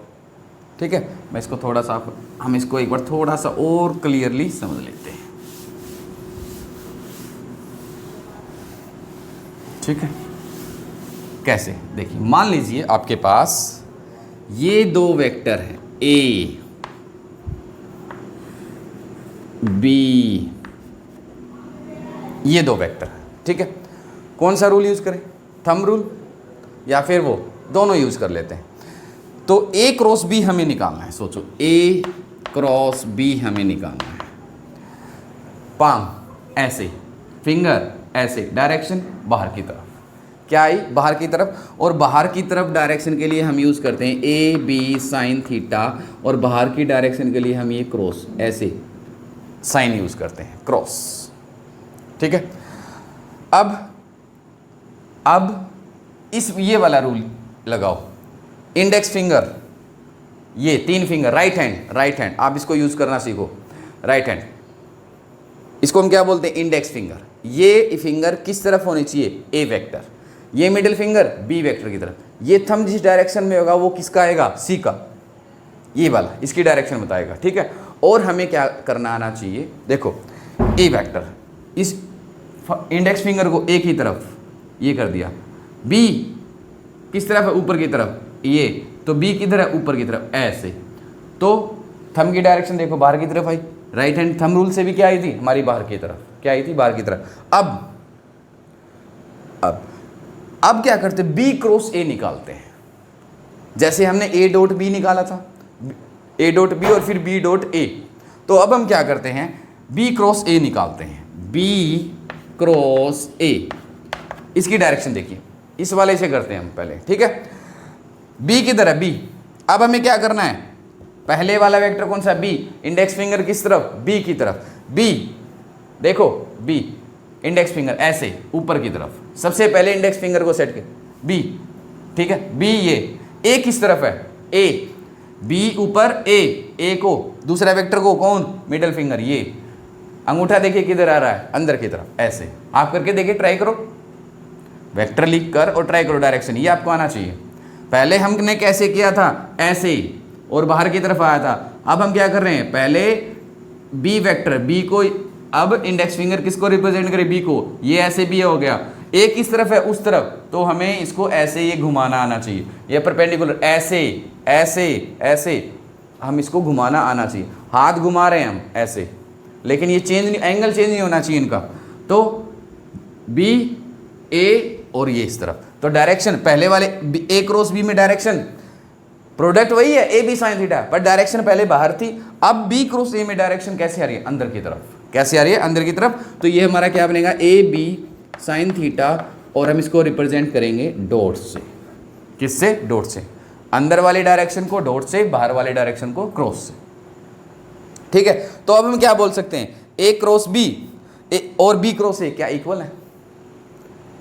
ठीक है, मैं इसको थोड़ा सा हम इसको एक बार थोड़ा सा और क्लियरली समझ लेते हैं। ठीक है, कैसे? देखिए, मान लीजिए आपके पास ये दो वेक्टर हैं, ए बी, ये दो वेक्टर हैं। ठीक है, कौन सा रूल यूज करें, थंब रूल या फिर वो दोनों यूज कर लेते हैं। तो ए क्रॉस बी हमें निकालना है। सोचो, ए क्रॉस बी हमें निकालना है। पाम ऐसे, फिंगर ऐसे, डायरेक्शन बाहर की तरफ। क्या आई? बाहर की तरफ। और बाहर की तरफ डायरेक्शन के लिए हम यूज़ करते हैं ए बी साइन थीटा, और बाहर की डायरेक्शन के लिए हम ये क्रॉस ऐसे साइन यूज़ करते हैं, क्रॉस। ठीक है, अब इस ये वाला रूल लगाओ। इंडेक्स फिंगर, ये 3 फिंगर, राइट हैंड, आप इसको यूज़ करना सीखो। राइट हैंड, इसको हम क्या बोलते हैं? Index finger. ये फिंगर किस तरफ होनी चाहिए? ए वेक्टर। ये मिडिल फिंगर बी वेक्टर की तरफ। ये थंब जिस डायरेक्शन में होगा वो किसका आएगा? सी का। ये वाला इसकी डायरेक्शन बताएगा। ठीक है, और हमें क्या करना आना चाहिए? देखो, ए वेक्टर इस इंडेक्स फिंगर को ए की तरफ ये कर दिया, बी किस तरफ है? ऊपर की तरफ। ये तो बी किधर है? ऊपर की तरफ, ऐसे। तो थंब की डायरेक्शन देखो बाहर की तरफ आई। राइट हैंड थंब रूल से भी क्या आई थी? हमारी बाहर की तरफ। क्या आई थी? बाहर की तरफ। अब क्या करते? बी क्रॉस ए निकालते हैं। जैसे हमने ए डॉट बी निकाला था, ए डॉट बी और फिर बी डॉट ए। तो अब हम क्या करते हैं? बी क्रॉस ए निकालते हैं। बी क्रॉस ए, इसकी डायरेक्शन देखिए, इस वाले से करते हैं हम पहले। ठीक है, बी किधर है? बी। अब हमें क्या करना है? पहले वाला वेक्टर कौन सा? बी। इंडेक्स फिंगर किस तरफ? बी की तरफ। बी देखो, बी इंडेक्स फिंगर ऐसे ऊपर की तरफ। सबसे पहले इंडेक्स फिंगर को सेट कर, बी। ठीक है, बी ये। ए किस तरफ है? ए। बी ऊपर, ए को, दूसरा वेक्टर को कौन? मिडिल फिंगर ये। अंगूठा देखिए किधर आ रहा है? अंदर की तरफ, ऐसे। आप करके देखिए, ट्राई करो, वेक्टर लिख कर और ट्राई करो डायरेक्शन, ये आपको आना चाहिए। पहले हमने कैसे किया था? ऐसे, और बाहर की तरफ आया था। अब हम क्या कर रहे हैं? पहले बी वेक्टर, बी को, अब इंडेक्स फिंगर किसको रिप्रेजेंट करे? बी को। ये ऐसे बी हो गया। ए किस तरफ है? उस तरफ। तो हमें इसको ऐसे ये घुमाना आना चाहिए। ये परपेंडिकुलर, ऐसे ऐसे ऐसे हम इसको घुमाना आना चाहिए। हाथ घुमा रहे हैं हम ऐसे, लेकिन ये चेंज, एंगल चेंज नहीं होना चाहिए इनका। तो बी, ए और ये इस तरफ। तो डायरेक्शन पहले वाले ए क्रॉस बी में डायरेक्शन प्रोडक्ट वही है, ए बी साइन थीटा, पर डायरेक्शन पहले बाहर थी। अब बी क्रॉस ए में डायरेक्शन कैसे आ रही है? अंदर की तरफ। कैसे आ रही है? अंदर की तरफ। तो ये हमारा क्या बनेगा? ए बी साइन थीटा, और हम इसको रिप्रेजेंट करेंगे डॉट से। किससे? डॉट से। अंदर वाली डायरेक्शन को डॉट से, बाहर वाले डायरेक्शन को क्रॉस से। ठीक है, तो अब हम क्या बोल सकते हैं? ए क्रॉस बी और बी क्रॉस ए क्या इक्वल है?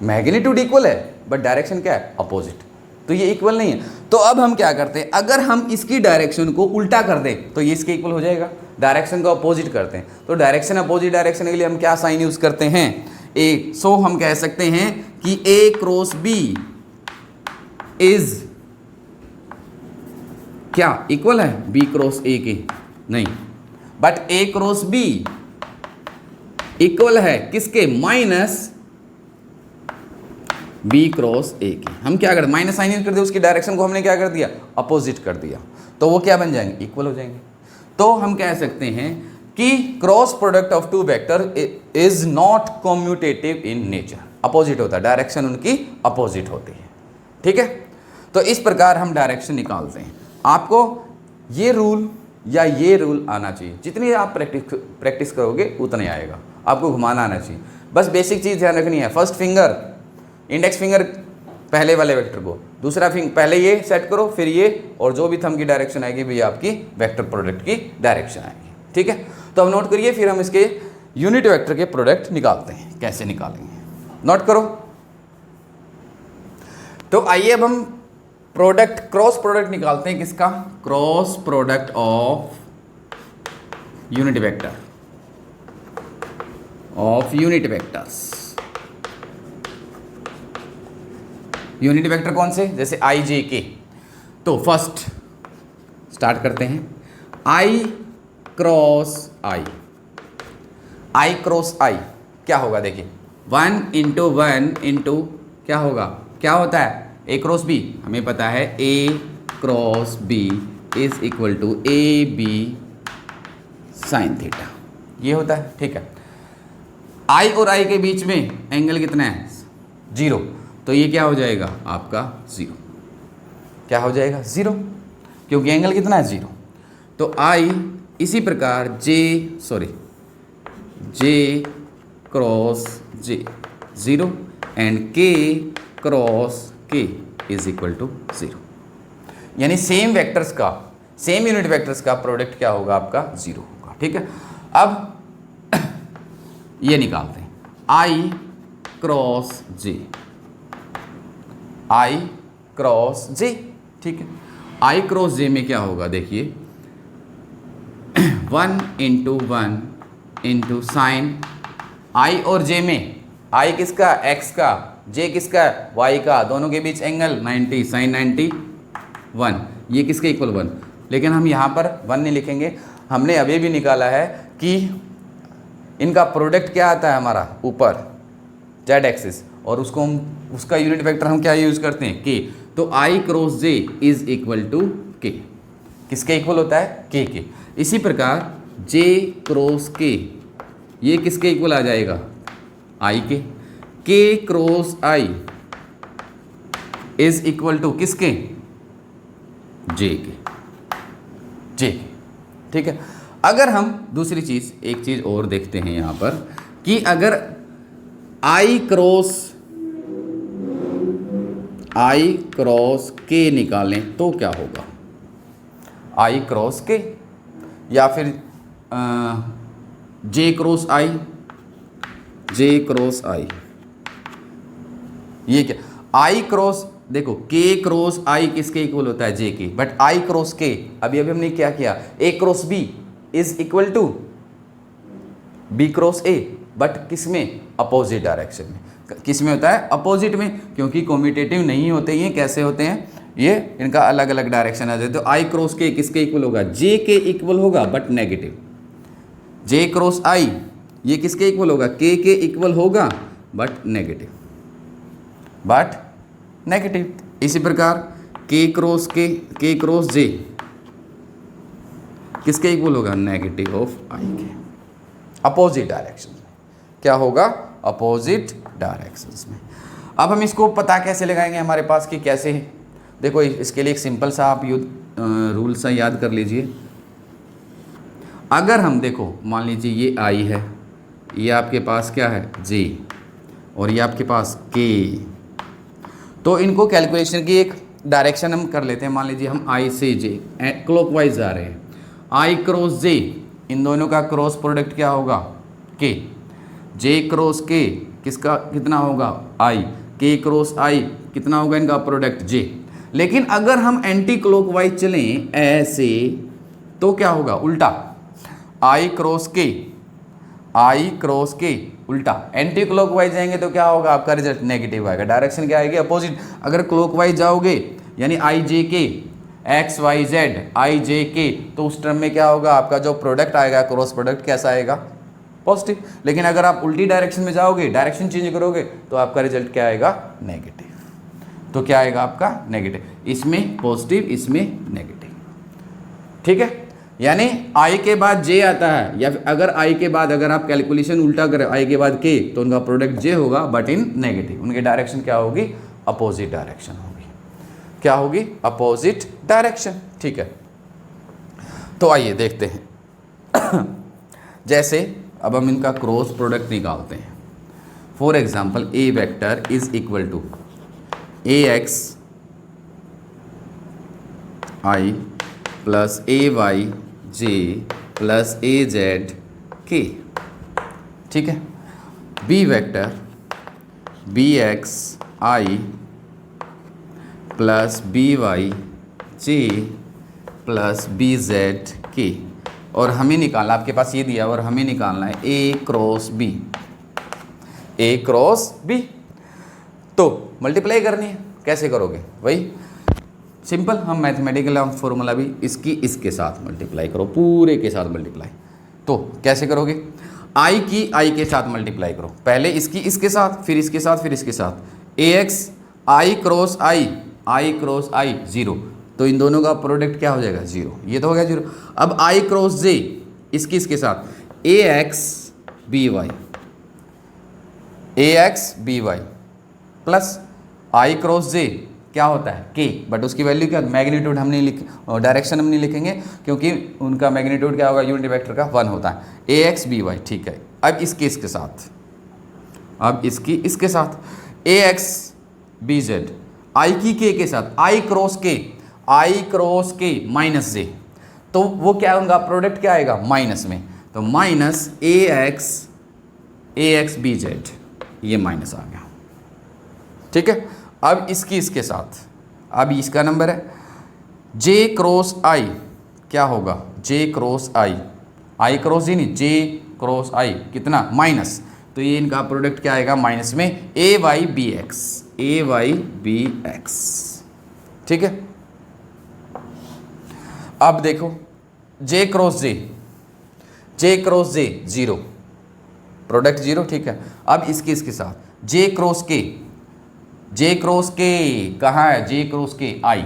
मैग्नीट्यूड इक्वल है, बट डायरेक्शन क्या है? अपोजिट। तो ये इक्वल नहीं है। तो अब हम क्या करते हैं? अगर हम इसकी डायरेक्शन को उल्टा कर दें तो ये इसके इक्वल हो जाएगा। डायरेक्शन को अपोजिट करते हैं, तो डायरेक्शन अपोजिट डायरेक्शन के लिए हम क्या साइन यूज करते हैं? ए। सो हम कह सकते हैं कि ए क्रॉस बी इज क्या इक्वल है? बी क्रॉस ए के? नहीं, but A cross B equal है किसके? माइनस बी क्रॉस ए की। हम क्या करते? माइनस साइन यूज कर दिया, उसकी डायरेक्शन को हमने क्या कर दिया? अपोजिट कर दिया। तो वो क्या बन जाएंगे? इक्वल हो जाएंगे। तो हम कह सकते हैं कि cross product of two vector is not commutative in nature. Opposite होता है, डायरेक्शन उनकी अपोजिट होती है। ठीक है, तो इस प्रकार हम डायरेक्शन निकालते हैं। आपको ये रूल या ये रूल आना चाहिए। जितनी आप प्रैक्टिस करोगे उतना ही आएगा। आपको घुमाना आना चाहिए, बस बेसिक चीज़ ध्यान रखनी है। फर्स्ट फिंगर, इंडेक्स फिंगर पहले वाले वेक्टर को, दूसरा फिंगर पहले ये सेट करो, फिर ये, और जो भी थंब की डायरेक्शन आएगी भी आपकी वेक्टर प्रोडक्ट की डायरेक्शन आएगी। ठीक है, तो अब नोट करिए, फिर हम इसके यूनिट वेक्टर के प्रोडक्ट निकालते हैं। कैसे निकालेंगे? नोट करो। तो आइए अब हम प्रोडक्ट, क्रॉस प्रोडक्ट निकालते हैं। किसका? Cross product of unit vector, of unit vectors. Unit vector कौन से? जैसे आई जे के। तो फर्स्ट स्टार्ट करते हैं। आई क्रॉस आई, आई क्रॉस आई क्या होगा, देखिए 1 इंटू 1 इंटू क्या होगा, क्या होता है ए क्रॉस बी, हमें पता है A cross B is equal to A B sine theta, ये होता है। ठीक है, आई और आई के बीच में एंगल कितना है 0, तो ये क्या हो जाएगा आपका 0, क्या हो जाएगा 0, क्योंकि एंगल कितना है 0। तो आई इसी प्रकार जे क्रॉस जे 0 एंड के क्रॉस के इज इक्वल टू 0, यानी सेम वेक्टर्स का, सेम यूनिट वेक्टर्स का प्रोडक्ट क्या होगा आपका 0 होगा। ठीक है, अब ये निकालते हैं आई क्रॉस जे, आई क्रॉस जे। ठीक है, आई क्रॉस जे में क्या होगा, देखिए 1 इंटू 1 इंटू साइन, आई और जे में आई किसका x का, जे किसका y का, दोनों के बीच एंगल 90 साइन 91, ये किसके इक्वल 1, लेकिन हम यहाँ पर 1 नहीं लिखेंगे, हमने अभी भी निकाला है कि इनका प्रोडक्ट क्या आता है हमारा ऊपर z एक्सिस, और उसको हम उसका यूनिट वेक्टर हम क्या यूज़ करते हैं k, तो i cross j is equal to k, किसके इक्वल होता है k के। इसी प्रकार j क्रॉस k ये किसके इक्वल आ जाएगा i के, k cross i is equal to किसके j के, j के। ठीक है, अगर हम दूसरी चीज़ एक चीज़ और देखते हैं यहाँ पर कि अगर i क्रॉस k निकालें तो क्या होगा, i क्रॉस k या फिर j cross i, j cross i, ये क्या i क्रॉस, देखो k क्रॉस i किसके इक्वल होता है j के, बट i क्रॉस k अभी हमने क्या किया, a cross b is equal to b cross a, but किस में अपोजिट डायरेक्शन में, किस में होता है अपोजिट में, क्योंकि कॉम्यूटेटिव नहीं होते ये, कैसे होते हैं ये, इनका अलग अलग डायरेक्शन आ जाए। तो i क्रॉस k किसके इक्वल होगा, j के इक्वल होगा but negative, j cross i ये किसके इक्वल होगा, k के इक्वल होगा बट नेगेटिव, बट नेगेटिव। इसी प्रकार k क्रॉस j किसके इक्वल होगा, नेगेटिव ऑफ i के, अपोजिट डायरेक्शन में, क्या होगा अपोजिट डायरेक्शंस में। अब हम इसको पता कैसे लगाएंगे हमारे पास कि कैसे, देखो इसके लिए एक सिंपल सा आप रूल सा याद कर लीजिए। अगर हम देखो मान लीजिए ये i है, ये आपके पास क्या है j, और ये आपके पास k, तो इनको कैलकुलेशन की एक डायरेक्शन हम कर लेते हैं। मान लीजिए हम i से j क्लॉकवाइज जा रहे हैं, i क्रॉस j इन दोनों का क्रॉस प्रोडक्ट क्या होगा k, j क्रॉस k किसका कितना होगा i, k क्रॉस i कितना होगा इनका प्रोडक्ट j। लेकिन अगर हम एंटी क्लॉकवाइज चलें ऐसे तो क्या होगा उल्टा, i क्रॉस k उल्टा, एंटी क्लॉकवाइज जाएंगे तो क्या होगा आपका रिजल्ट नेगेटिव आएगा, डायरेक्शन क्या आएगी अपोजिट। अगर क्लॉकवाइज जाओगे यानी i j k x y z i j k, तो उस टर्म में क्या होगा आपका जो प्रोडक्ट आएगा क्रॉस प्रोडक्ट कैसा आएगा पॉजिटिव। लेकिन अगर आप उल्टी डायरेक्शन में जाओगे, डायरेक्शन चेंज करोगे तो आपका रिजल्ट क्या आएगा नेगेटिव, तो क्या आएगा आपका नेगेटिव, इसमें पॉजिटिव इसमें नेगेटिव। ठीक है, यानी i के बाद j आता है, या फिर अगर i के बाद अगर आप कैलकुलेशन उल्टा करें i के बाद k तो उनका प्रोडक्ट j होगा बट इन नेगेटिव, उनकी डायरेक्शन क्या होगी अपोजिट डायरेक्शन होगी, क्या होगी अपोजिट डायरेक्शन। ठीक है, तो आइए देखते हैं जैसे अब हम इनका क्रॉस प्रोडक्ट निकालते हैं। For example A vector is equal to ax i plus ay j plus az k। ठीक है, B vector bx i plus by j plus bz k, और हमें निकालना, आपके पास ये दिया और हमें निकालना है a क्रॉस b। तो मल्टीप्लाई करनी है, कैसे करोगे, वही सिंपल, हम मैथमेटिकल फॉर्मूला भी इसकी इसके साथ मल्टीप्लाई करो, पूरे के साथ मल्टीप्लाई। तो कैसे करोगे, आई की आई के साथ मल्टीप्लाई करो, पहले इसकी इसके साथ, फिर इसके साथ, फिर इसके साथ। ए एक्स आई क्रॉस आई क्रॉस आई 0, तो इन दोनों का प्रोडक्ट क्या हो जाएगा 0, ये तो हो गया 0। अब आई क्रॉस जे इसकी इसके साथ ए एक्स बी वाई प्लस आई क्रॉस जे क्या होता है के, बट उसकी वैल्यू क्या, मैग्नीट्यूड हम नहीं डायरेक्शन हम नहीं लिखेंगे क्योंकि उनका मैग्नीट्यूड क्या होगा, यूनिट वेक्टर का 1 होता है। ए एक्स बी वाई, ठीक है। अब इसकी इसके साथ, अब इसकी इसके साथ ए एक्स बी जेड आई की के साथ आई क्रॉस के माइनस जे, तो वो क्या होगा, प्रोडक्ट क्या आएगा माइनस में, तो माइनस ए एक्स बी जेड, ये माइनस आ गया, ठीक है। अब इसकी इसके साथ, अब इसका नंबर है जे क्रॉस आई, क्या होगा जे क्रॉस आई क्रॉस जी नहीं, जे क्रॉस आई कितना माइनस, तो ये इनका प्रोडक्ट क्या आएगा माइनस में ए वाई बी एक्स, ठीक है। अब देखो जे क्रॉस जे 0, प्रोडक्ट 0, ठीक है। अब इसके इसके साथ जे क्रॉस के कहाँ है, जे क्रॉस के आई,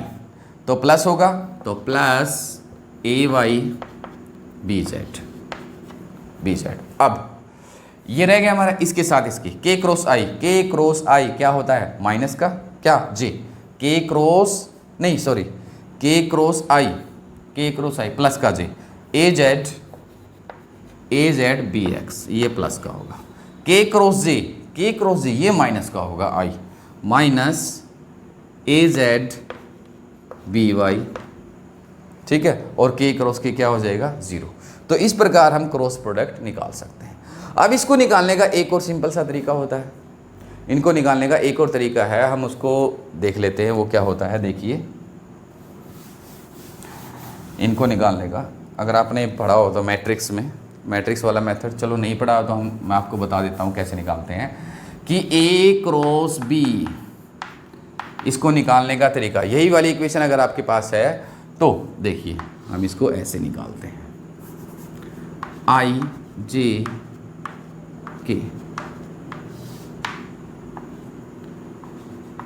तो प्लस होगा, तो प्लस ए वाई बी जेड। अब ये रह गया हमारा इसके साथ इसकी के क्रॉस आई क्या होता है माइनस का क्या जे, के क्रॉस आई प्लस का जे, ए जेड बी एक्स, ये प्लस का होगा। के क्रॉस जे ये माइनस का होगा आई, माइनस ए जेड बी वाई, ठीक है। और के क्रॉस के क्या हो जाएगा 0। तो इस प्रकार हम क्रॉस प्रोडक्ट निकाल सकते हैं। अब इसको निकालने का एक और सिंपल सा तरीका होता है, इनको निकालने का एक और तरीका है, हम उसको देख लेते हैं वो क्या होता है। देखिए इनको निकालने का, अगर आपने पढ़ा हो तो मैट्रिक्स वाला मेथड, चलो नहीं पढ़ा तो मैं आपको बता देता हूँ कैसे निकालते हैं कि ए क्रॉस बी, इसको निकालने का तरीका, यही वाली इक्वेशन अगर आपके पास है तो देखिए हम इसको ऐसे निकालते हैं, I J K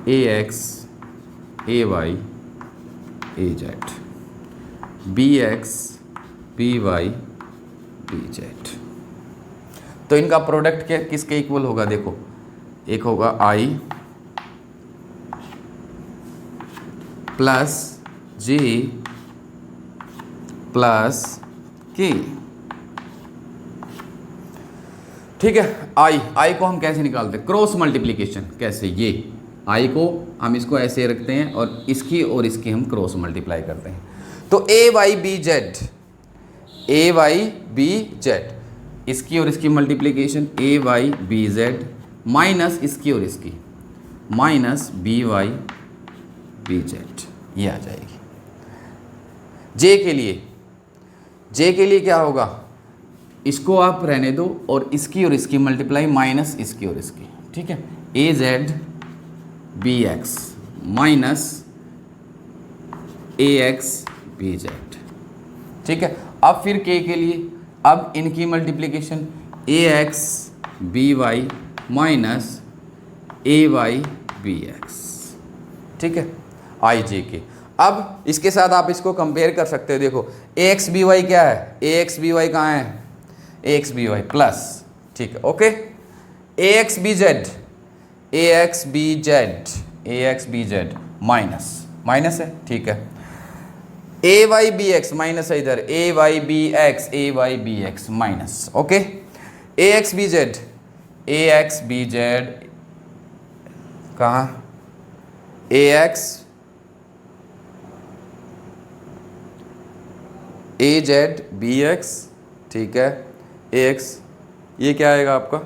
A X A Y A Z, B X B Y B Z. तो इनका प्रोडक्ट क्या किसके इक्वल होगा, देखो एक होगा आई प्लस जे प्लस के, ठीक है। आई को हम कैसे निकालते हैं, क्रॉस मल्टीप्लिकेशन, कैसे, ये आई को हम इसको ऐसे रखते हैं और इसकी हम क्रॉस मल्टीप्लाई करते हैं। तो ए वाई बी जेड, इसकी और इसकी multiplication A Y B Z minus इसकी और इसकी minus B Y B Z, ये आ जाएगी। जे के लिए क्या होगा, इसको आप रहने दो और इसकी मल्टीप्लाई माइनस इसकी और इसकी, ठीक है। ए जेड बी एक्स माइनस ए एक्स बी जेड, ठीक है। अब फिर के लिए, अब इनकी मल्टीप्लिकेशन ए एक्स बी वाई माइनस ए वाई बी एक्स, ठीक है, आई जे के। अब इसके साथ आप इसको कंपेयर कर सकते हो, देखो ए एक्स बी वाई क्या है, ए एक्स बी वाई कहाँ है, A X B Y plus, ठीक है, okay. A X B Z minus है, ठीक है। A Y B X minus है इधर, A Y B X minus, okay. A X B Z कहाँ, A X A Z B X, ठीक है, ए एक्स, ये क्या आएगा आपका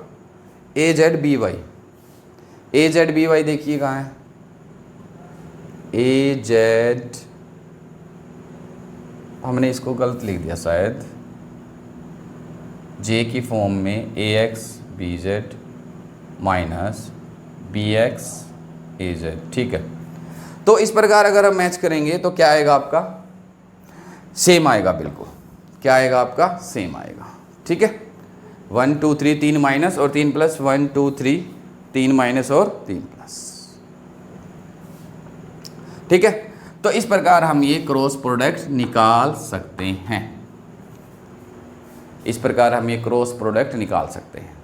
ए जेड बी वाई, देखिए कहाँ है, ए जेड, हमने इसको गलत लिख दिया शायद, जे की फॉर्म में A X B Z minus B X A Z, ठीक है। तो इस प्रकार अगर हम मैच करेंगे तो क्या आएगा आपका, सेम आएगा बिल्कुल। क्या आएगा आपका, सेम आएगा। ठीक है, 1 2 3 3 माइनस और 3 प्लस, 1 2 3 3 माइनस और 3 प्लस। ठीक है, तो इस प्रकार हम ये क्रॉस प्रोडक्ट निकाल सकते हैं। इस प्रकार हम ये क्रॉस प्रोडक्ट निकाल सकते हैं।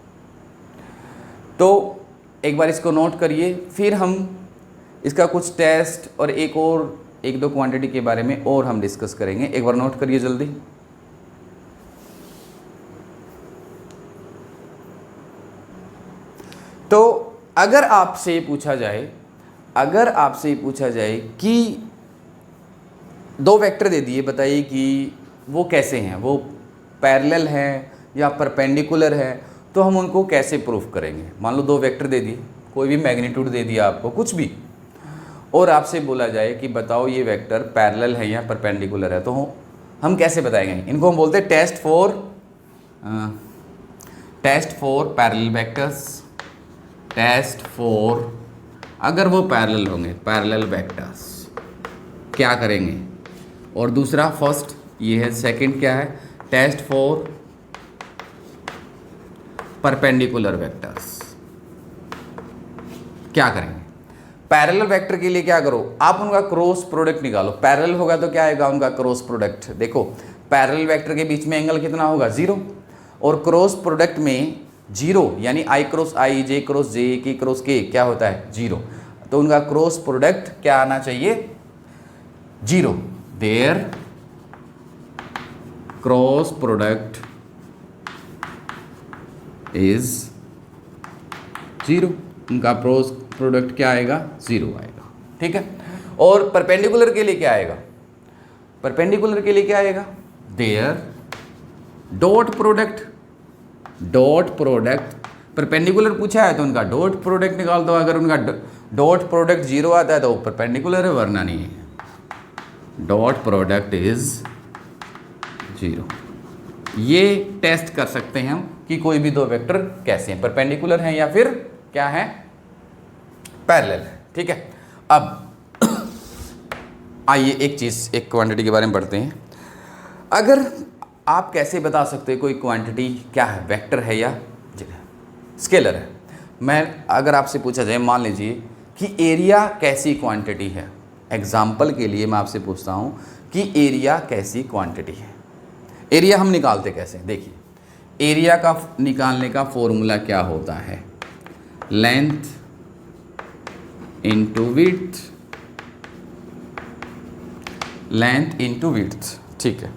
तो एक बार इसको नोट करिए, फिर हम इसका कुछ टेस्ट और एक दो क्वांटिटी के बारे में और हम डिस्कस करेंगे। एक बार नोट करिए जल्दी। तो अगर आपसे पूछा जाए कि दो वेक्टर दे दिए, बताइए कि वो कैसे हैं, वो पैरेलल है या परपेंडिकुलर है, तो हम उनको कैसे प्रूफ करेंगे। मान लो दो वेक्टर दे दिए, कोई भी मैग्नीट्यूड दे दिया आपको, कुछ भी, और आपसे बोला जाए कि बताओ ये वेक्टर पैरेलल है या परपेंडिकुलर है, तो हम कैसे बताएंगे। इनको हम बोलते हैं test for parallel vectors. Test for, अगर वो पैरेलल होंगे, पैरेलल वेक्टर्स क्या करेंगे। और दूसरा फर्स्ट ये है, सेकंड क्या है, टेस्ट फॉर परपेंडिकुलर वेक्टर्स। क्या करेंगे, पैरेलल वेक्टर के लिए क्या करो, आप उनका क्रॉस प्रोडक्ट निकालो। पैरेलल होगा तो क्या आएगा उनका क्रॉस प्रोडक्ट। देखो पैरेलल वेक्टर के बीच में एंगल कितना होगा, 0, और क्रॉस प्रोडक्ट में 0 यानी i cross i, j cross j, k cross k क्या होता है, 0। तो उनका क्रॉस प्रोडक्ट क्या आना चाहिए, 0। Their cross product is 0। उनका क्रॉस प्रोडक्ट क्या आएगा, 0 आएगा। ठीक है, और परपेंडिकुलर के लिए क्या आएगा, परपेंडिकुलर के लिए क्या आएगा, देयर डॉट प्रोडक्ट परपेंडिकुलर पूछा है तो उनका डॉट प्रोडक्ट निकाल दो। अगर उनका डॉट प्रोडक्ट 0 आता है तो वो परपेंडिकुलर है, वरना नहीं है। Dot product is 0। ये टेस्ट कर सकते हैं हम कि कोई भी दो वेक्टर कैसे हैं, परपेंडिकुलर हैं या फिर क्या है, पैरेलल है। ठीक है, अब आइए एक क्वांटिटी के बारे में पढ़ते हैं। अगर आप कैसे बता सकते हैं कोई क्वांटिटी क्या है, वेक्टर है या स्केलर है। अगर आपसे पूछा जाए, मान लीजिए कि एरिया कैसी क्वांटिटी है, एग्जाम्पल के लिए मैं आपसे पूछता हूँ कि एरिया कैसी क्वांटिटी है। एरिया हम निकालते कैसे, देखिए एरिया का निकालने का फॉर्मूला क्या होता है, length into width, length into width. ठीक है,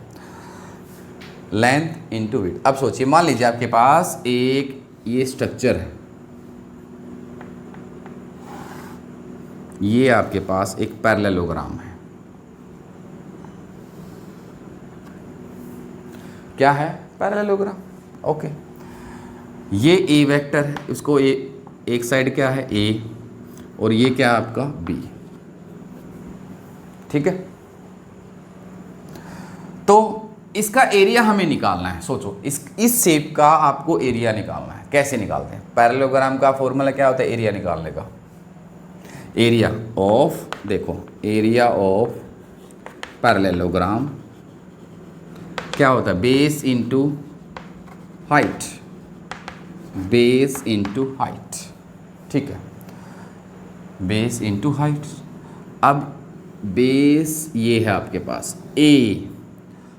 लेंथ इंटू विड्थ। अब सोचिए, मान लीजिए आपके पास एक ये स्ट्रक्चर है, ये आपके पास एक पैरेललोग्राम है। क्या है, पैरेललोग्राम। ओके, ये ए वेक्टर है, उसको एक साइड क्या है, ए, और ये क्या है आपका बी। ठीक है, तो इसका एरिया हमें निकालना है। सोचो इस शेप का आपको एरिया निकालना है। कैसे निकालते हैं, पैरेललोग्राम का फॉर्मूला क्या होता है एरिया निकालने का, एरिया ऑफ, देखो एरिया ऑफ पैरेललोग्राम क्या होता है, base into height, base into height. ठीक है, बेस इंटू हाइट। अब बेस ये है आपके पास ए,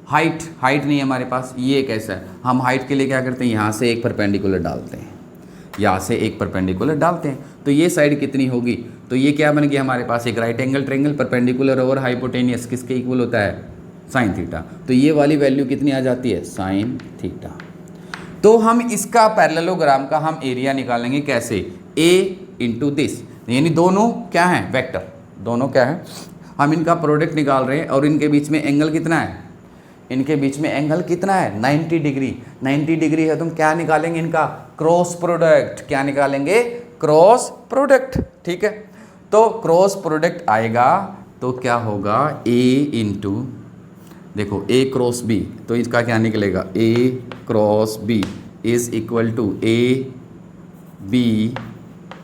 हाइट नहीं है हमारे पास, ये कैसा है, हम हाइट के लिए क्या करते हैं, यहाँ से एक परपेंडिकुलर डालते हैं, यहाँ से एक परपेंडिकुलर डालते हैं, तो ये साइड कितनी होगी, तो ये क्या बन गया हमारे पास, एक राइट एंगल ट्रायंगल, परपेंडिकुलर और हाइपोटेनियस किसके इक्वल होता है, साइन थीटा। तो ये वाली वैल्यू कितनी आ जाती है, साइन थीटा। तो हम इसका पैरेललोग्राम का हम एरिया निकालेंगे कैसे, ए इंटू दिस, यानी दोनों क्या हैं, वेक्टर, दोनों क्या है, हम इनका प्रोडक्ट निकाल रहे हैं, और इनके बीच में एंगल कितना है, इनके बीच में एंगल कितना है, 90 डिग्री। 90 डिग्री है, तो हम क्या निकालेंगे, इनका क्रॉस प्रोडक्ट। क्या निकालेंगे, क्रॉस प्रोडक्ट। ठीक है, तो क्रॉस प्रोडक्ट आएगा तो क्या होगा, ए इंटू, देखो ए क्रॉस बी, तो इसका क्या निकलेगा, A cross B is equal to A B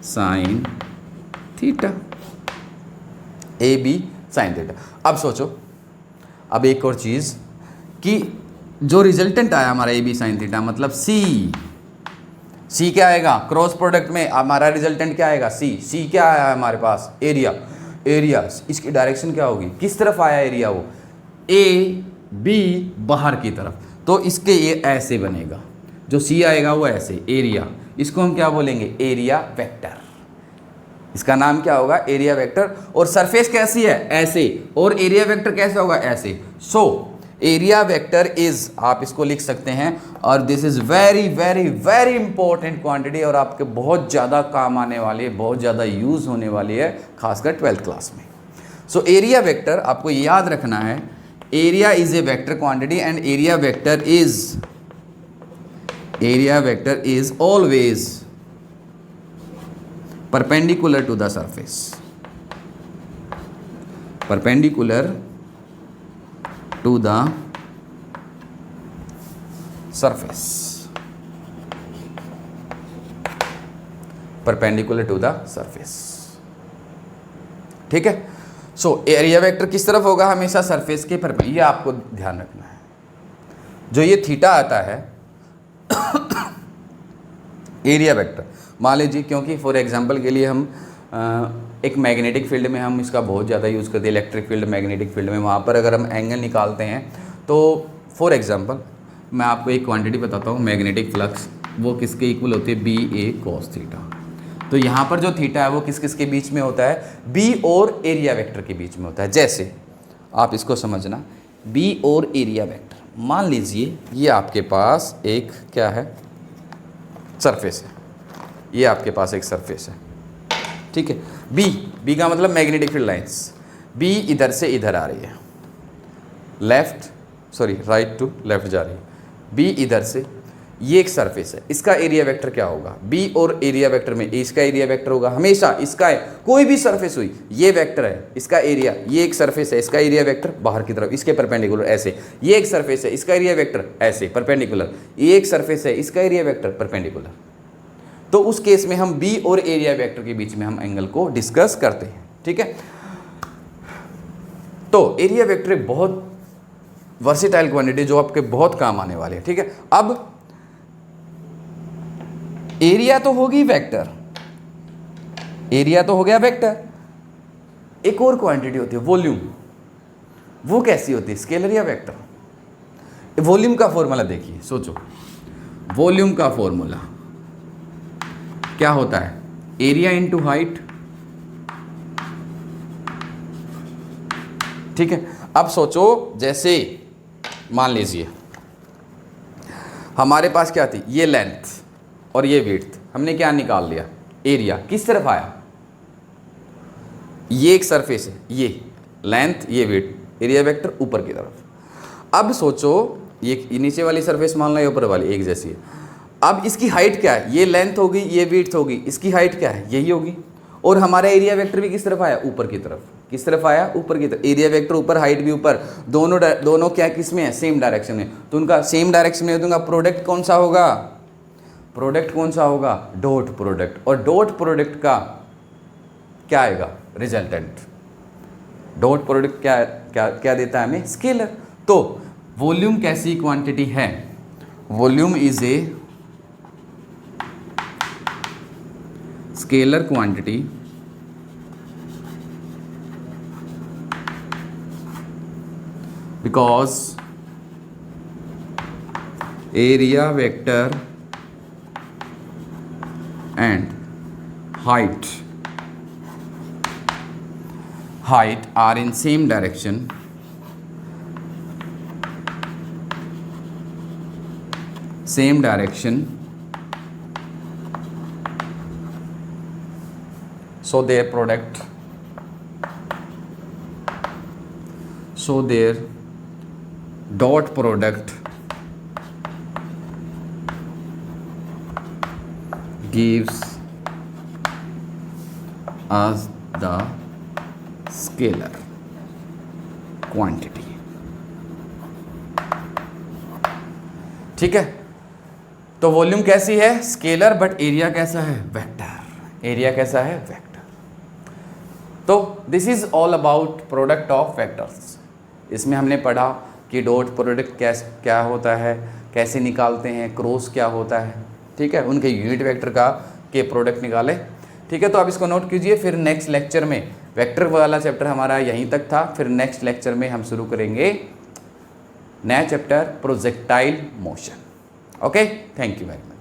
sine theta. A B sine theta. अब सोचो, अब एक और चीज़ कि जो रिजल्टेंट आया हमारा ए बी साइन थीटा मतलब सी क्या आएगा, क्रॉस प्रोडक्ट में हमारा रिजल्टेंट क्या आएगा, सी क्या आया हमारे पास, एरिया, इसकी डायरेक्शन क्या होगी, किस तरफ आया एरिया, वो ए बी बाहर की तरफ, तो इसके ये ऐसे बनेगा, जो सी आएगा वो ऐसे एरिया, इसको हम क्या बोलेंगे, एरिया वेक्टर, इसका नाम क्या होगा, एरिया वेक्टर। और सरफेस कैसी है, ऐसे, और एरिया वेक्टर कैसा होगा, ऐसे। सो एरिया वेक्टर इज, आप इसको लिख सकते हैं, और this is very very very important quantity, और आपके बहुत ज़्यादा काम आने वाली है, बहुत ज़्यादा यूज़ होने वाली है, खासकर 12th क्लास में। सो एरिया वेक्टर आपको याद रखना है, area is a vector quantity and area vector is always perpendicular to the surface, perpendicular to the surface, perpendicular to the surface, ठीक है। सो एरिया वेक्टर किस तरफ होगा, हमेशा सरफेस के परपेंडिकुलर, ये आपको ध्यान रखना है। जो ये थीटा आता है एरिया वेक्टर, मान लीजिए, क्योंकि फॉर एग्जांपल के लिए हम एक मैग्नेटिक फील्ड में हम इसका बहुत ज़्यादा यूज़ करते हैं, इलेक्ट्रिक फील्ड, मैग्नेटिक फील्ड में, वहाँ पर अगर हम एंगल निकालते हैं तो फॉर एग्जांपल मैं आपको एक क्वांटिटी बताता हूँ, मैग्नेटिक फ्लक्स, वो किसके इक्वल होती है, बी ए कॉस थीटा। तो यहाँ पर जो थीटा है वो किस किस के बीच में होता है, बी और एरिया वेक्टर के बीच में होता है। जैसे आप इसको समझना, बी और एरिया वेक्टर, मान लीजिए ये आपके पास एक क्या है, सरफेस है, ये आपके पास एक सरफेस है, ठीक है। बी का मतलब मैग्नेटिक फील्ड लाइंस, बी इधर से इधर आ रही है, राइट टू लेफ्ट जा रही है, बी इधर से, ये एक सरफेस है, इसका एरिया वेक्टर क्या होगा, बी और एरिया वेक्टर में इसका एरिया वेक्टर होगा हमेशा, इसका है, कोई भी सरफेस हुई, ये वेक्टर है, इसका एरिया, ये एक सरफेस है, इसका एरिया वेक्टर बाहर की तरफ, इसके परपेंडिकुलर ऐसे, ये एक सरफेस है, इसका एरिया वेक्टर ऐसे परपेंडिकुलर, ये एक सरफेस है, इसका एरिया वेक्टर परपेंडिकुलर। तो उस केस में हम बी और एरिया वेक्टर के बीच में हम एंगल को डिस्कस करते हैं, ठीक है। तो एरिया वेक्टर एक बहुत वर्सेटाइल क्वांटिटी जो आपके बहुत काम आने वाले हैं, ठीक है। अब एरिया तो होगी वेक्टर, एरिया तो हो गया वेक्टर, एक और क्वांटिटी होती है वॉल्यूम, वो कैसी होती है, स्केलर या वेक्टर। वॉल्यूम का फॉर्मूला देखिए, सोचो, वॉल्यूम का फॉर्मूला क्या होता है, एरिया इंटू हाइट, ठीक है। अब सोचो, जैसे मान लीजिए हमारे पास क्या थी, ये लेंथ और ये विड्थ, हमने क्या निकाल लिया, एरिया किस तरफ आया, ये एक सरफेस है, ये लेंथ, ये विड्थ, एरिया वेक्टर ऊपर की तरफ। अब सोचो, ये नीचे वाली सरफेस मान लो, ये ऊपर वाली एक जैसी है, अब इसकी हाइट क्या है, ये लेंथ होगी, ये विड्थ होगी, इसकी हाइट क्या है, यही होगी, और हमारा एरिया वेक्टर भी किस तरफ आया, ऊपर की तरफ, किस तरफ आया, ऊपर की तरफ, एरिया वेक्टर ऊपर, हाइट भी ऊपर, दोनों क्या किस में है, सेम डायरेक्शन में, तो उनका सेम डायरेक्शन में दूंगा, प्रोडक्ट कौन सा होगा, डॉट प्रोडक्ट, और डॉट प्रोडक्ट का क्या आएगा, रिजल्टेंट, डॉट प्रोडक्ट क्या क्या क्या देता है हमें, स्केलर। तो वॉल्यूम कैसी क्वांटिटी है, volume is a scalar quantity because area vector and height are in same direction, so their dot product gives us the scalar quantity, ठीक है। तो वॉल्यूम कैसी है, स्केलर, बट एरिया कैसा है, वेक्टर, एरिया कैसा है, वेक्टर। तो this is all about product of vectors. इसमें हमने पढ़ा कि डॉट प्रोडक्ट क्या होता है, कैसे निकालते हैं, क्रॉस क्या होता है, ठीक है, उनके यूनिट वेक्टर का के प्रोडक्ट निकाले, ठीक है। तो आप इसको नोट कीजिए। फिर नेक्स्ट लेक्चर में वेक्टर वाला चैप्टर हमारा यहीं तक था। फिर नेक्स्ट लेक्चर में हम शुरू करेंगे नया chapter projectile motion. Okay, thank you very much.